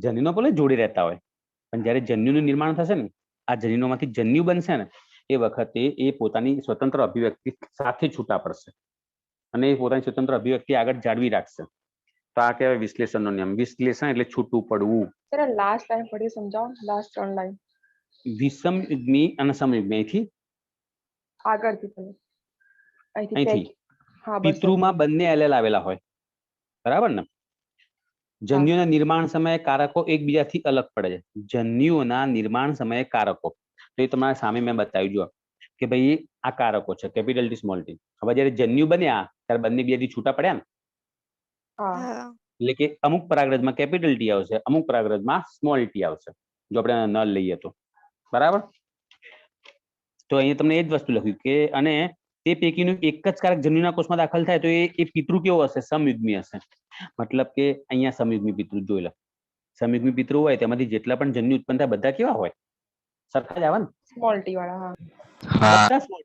જન્યુનો ભલે જોડે રહેતા હોય પણ જ્યારે જન્યુનું નિર્માણ થશે ને, આ જન્યુમાંથી જન્યુ બનશે ને, એ વખતે એ પોતાની સ્વતંત્ર અભિવ્યક્તિ સાથે છૂટા પડશે અને એ પોતાની સ્વતંત્ર અભિવ્યક્તિ આગળ જાળવી રાખશે. તો આ કહેવાય વિશ્લેષણનો નિયમ. વિશ્લેષણ એટલે છૂટું પડવું. લાસ્ટ લાઈન પઢી સમજાવો. Last 3 line. વિષમયુગ્મી અને સમયુગ્મી. અહીંથી આગળથી અહીંથી હા બસ પિતૃમાં બંને એલએલ આવેલા હોય, બરાબર ને? જન્યુના નિર્માણ સમયે કારકો એકબીજાથી અલગ પડે છે. જન્યુઓના નિર્માણ સમયે કારકો, તો એ તમારા સામે મેં બતાવ્યું જો કે ભાઈ આ કારકો છે, કેપિટલ ટી સ્મોલ ટી. હવે જ્યારે જન્યુ બન્યા ત્યારે બંને બેથી છૂટા પડ્યા ને, હા એટલે કે અમુક પરાગરજમાં કેપિટલ ટી આવશે, અમુક પરાગરજમાં સ્મોલ ટી આવશે, જો આપણે નલ લઈએ તો, બરાબર? તો અહીંયા તમને એ જ વસ્તુ લખ્યું કે અને તે પૈકીનું એક જ કારક જન્યુના કોષમાં દાખલ થાય તો એ પિતૃ કેવો હશે? સમયુગ્મી હશે. મતલબ કે અહીંયા સમયુગ્મી પિતૃ જોઈ લો. સમયુગ્મી પિતૃ હોય તેમાંથી જેટલા પણ જન્યુ ઉત્પન્ન થાય બધા કેવા હોય? સરખા જ આવે ને? સ્મોલ ટી વાળા. હા બધા small.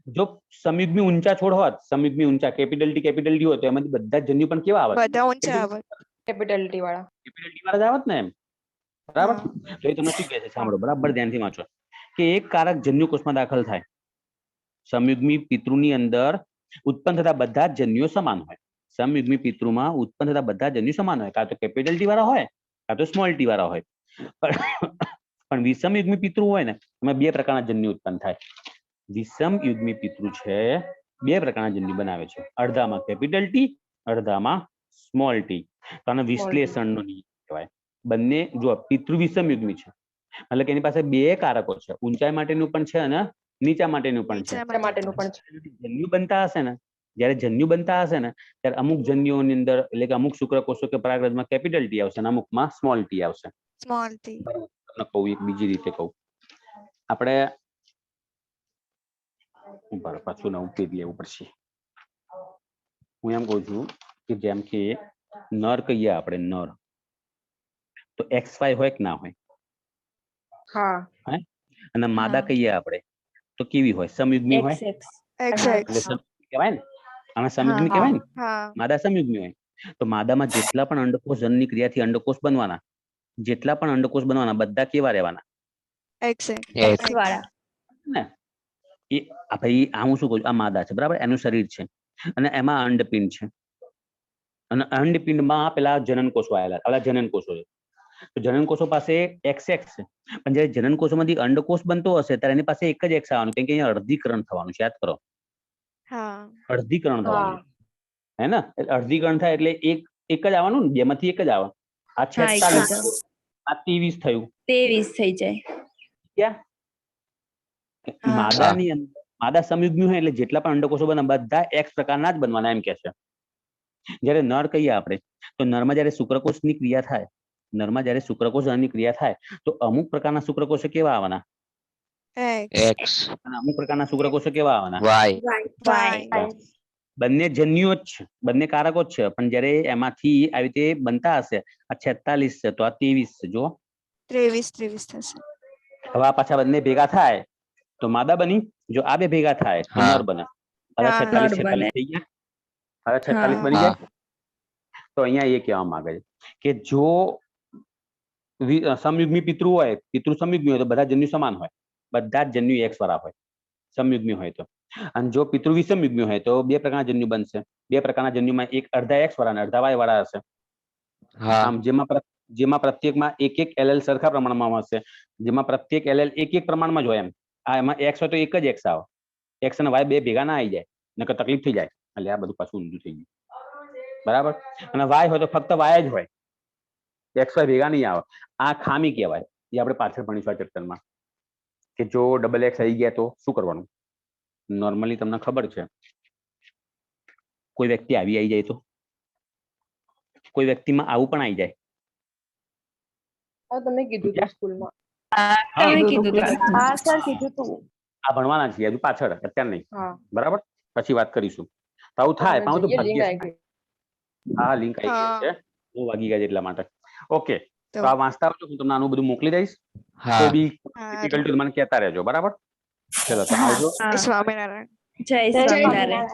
જો સમયુગ્મી ઊંચા છોડ હોત, સમયુગ્મી ઊંચા કેપિટલ ટી હોય તો એમાંથી બધા જન્યુ પણ કેવા આવે? બધા ઊંચા આવે. કેપિટલ ટી વાળા. કેપિટલ ટી વાળા જ આવત ને એમ, બરાબર? તો એ તમને શું કહે છે સાંભળો, બરાબર ધ્યાનથી વાંચો કે એક કારક જન્યુ કોષમાં દાખલ થાય, સમયુગ્મી પિતૃની અંદર ઉત્પન્ન થતા બધા જ જન્યુઓ સમાન હોય. સમયુગ્મી પિતૃમાં ઉત્પન્ન થતા બધા જન્યુ સમાન હોય, કાં તો કેપિટલ ટી વાળા હોય કાં તો સ્મોલ ટી વાળા હોય. પણ વિષમયુગ્મી પિતૃ હોય ને એમાં બે પ્રકારના જન્યુ ઉત્પન્ન થાય. વિષમયુગ્મી પિતૃ છે બે પ્રકારના જન્યુ બનાવે છે, અડધામાં કેપિટલ ટી, અડધામાં સ્મોલ ટી. તો આને વિશ્લેષણનો નિયમ કહેવાય. બંને જો પિતૃ વિષમયુગ્મી છે એટલે કે એની પાસે બે કારકો છે, ઊંચાઈ માટેનું પણ છે અને નીચા માટેનું પણ છે. નીચા માટેનું પણ છે. જન્યુ બનતા હશે ને, જ્યારે જન્યુ બનતા હશે ને ત્યારે અમુક જન્યુઓની અંદર એટલે કે અમુક શુક્રકોષો કે પરાગરજમાં કેપિટલ ટી આવશે અને અમુકમાં સ્મોલ ટી આવશે. Small T. તમને કહું એક બીજી રીતે કહું, આપણે ઉપર પાછું નવું પેજ લેવું પડશે. હું એમ કહું છું કે જેમ કે નર કહીએ આપણે, નર તો XY હોય કે ના હોય? હા. અને માદા કહીએ આપણે તો કેવી હોય? સમયુગ્મી હોય XX. એટલે સમયુગ્મી કહેવાય ને, આને સમયુગ્મી કહેવાય ને, માદા સમયુગ્મી હોય. તો માદામાં જેટલા પણ અંડકોષ જનની ક્રિયાથી અંડકોષ બનવાના, જેટલા પણ અંડકોષ બનવાના બધા કેવા રહેવાના? XX વાળા. ને એ ભાઈ આ હું શું કહું છું, આ માદા છે બરાબર, એનું શરીર છે અને એમાં અંડપિંડ છે અને અંડપિંડમાં પેલા જનન કોષો આવેલા, પેલા જનન કોષો છે. તો જનન કોષો પાસે XX છે, પણ જયારે જનન કોષોમાંથી અંડકોષ બનતો હશે ત્યારે એની પાસે એક જ X આવવાનું, કેમ કે અહીંયા અર્ધીકરણ થવાનું છે, યાદ કરો. અર્ધીકરણ થવાનું હે ને, અર્ધીકરણ થાય એટલે એક જ આવવાનું ને, બેમાંથી એક જ આવે. આ 46, આ 23 થયું, 23 થઈ જાય. ક્યાં માદાની અંદર માદા સમયુગ્મી હોય એટલે જેટલા પણ અંડકોષો બને બધા X પ્રકારના જ બનવાના એમ કે છે. જયારે નર કહીએ આપણે તો નરમાં જયારે શુક્રકોષની ક્રિયા થાય, નરમાં જયારે શુક્રકોષ જનનની ક્રિયા થાય તો અમુક પ્રકારના શુક્રકોષો કેવા આવવાના? X અને અમુક પ્રકારના શુક્રકોષો કેવા આવવાના? Y બંને જન્યુઓ જ છે, બંને કારકો જ છે, પણ જયારે એમાંથી આવી રીતે બનતા હશે, આ 46 છે તો આ 23 છે, જો 23 થશે. હવે આ પાછા બંને ભેગા થાય તો માદા બની, જો આ બે ભેગા થાય તો નર બને. હવે 46 થઈ ગયા, હવે 46 બની જાય. તો અહીંયા એ કહેવા માંગે છે કે જો સમયુગ્મી પિતૃ હોય, પિતૃ સમયુગ્મી હોય તો બધા જન્યુ સમાન હોય, બધા જ જન્યુ X વાળા હોય સમયુગ્મી હોય તો. અને જો પિતૃ વિષમયુગ્મી હોય તો બે પ્રકારના જન્યુ બનશે, બે પ્રકારના જન્યુમાં એક અડધા X વાળા અને અડધા Y વાળા હશે. આમ જેમાં પ્રત્યેકમાં એક એક LL સરખા પ્રમાણમાં હશે, જેમાં પ્રત્યેક LL એક એક પ્રમાણમાં જ હોય એમ. આ એમાં X હોય તો એક જ X આવે, X અને Y બે ભેગા ના આવી જાય, નકર તકલીફ થઈ જાય. એટલે આ બધું પાછું ઊંધું થઈ ગયું, બરાબર. અને Y હોય તો ફક્ત Y જ હોય, XY ભેગા નહીં આવે. આ ખામી કહેવાય, એ આપણે પાછળ ભણીશું આ ચેપ્ટરમાં કે જો ડબલ X આવી ગયા તો શું કરવાનું. નોર્મલી તમને ખબર છે, કોઈ વ્યક્તિ આવી જાય તો, કોઈ વ્યક્તિમાં આવું પણ આવી જાય. તમે કીધું હતું સ્કૂલમાં. તમે કીધું હતું. હા સર કીધું હતું. આ ભણવાના છીએ હજુ પાછળ, અત્યારે નહીં, હા બરાબર, પછી વાત કરીશું. તો આવું થાય, પણ તો ભાગ્ય છે. હા લિંક આવી ગઈ છે, 9 વાગી ગયા એટલા માટે. ઓકે, તો આ વાંચતા આવજો, હું તમને આનું બધું મોકલી દઈશ. કોઈ બી ડિફિકલ્ટી મને કહેતા રહેજો, બરાબર. ચલો તો આવજો. સ્વામિનારાયણ. જય સ્વામિનારાયણ.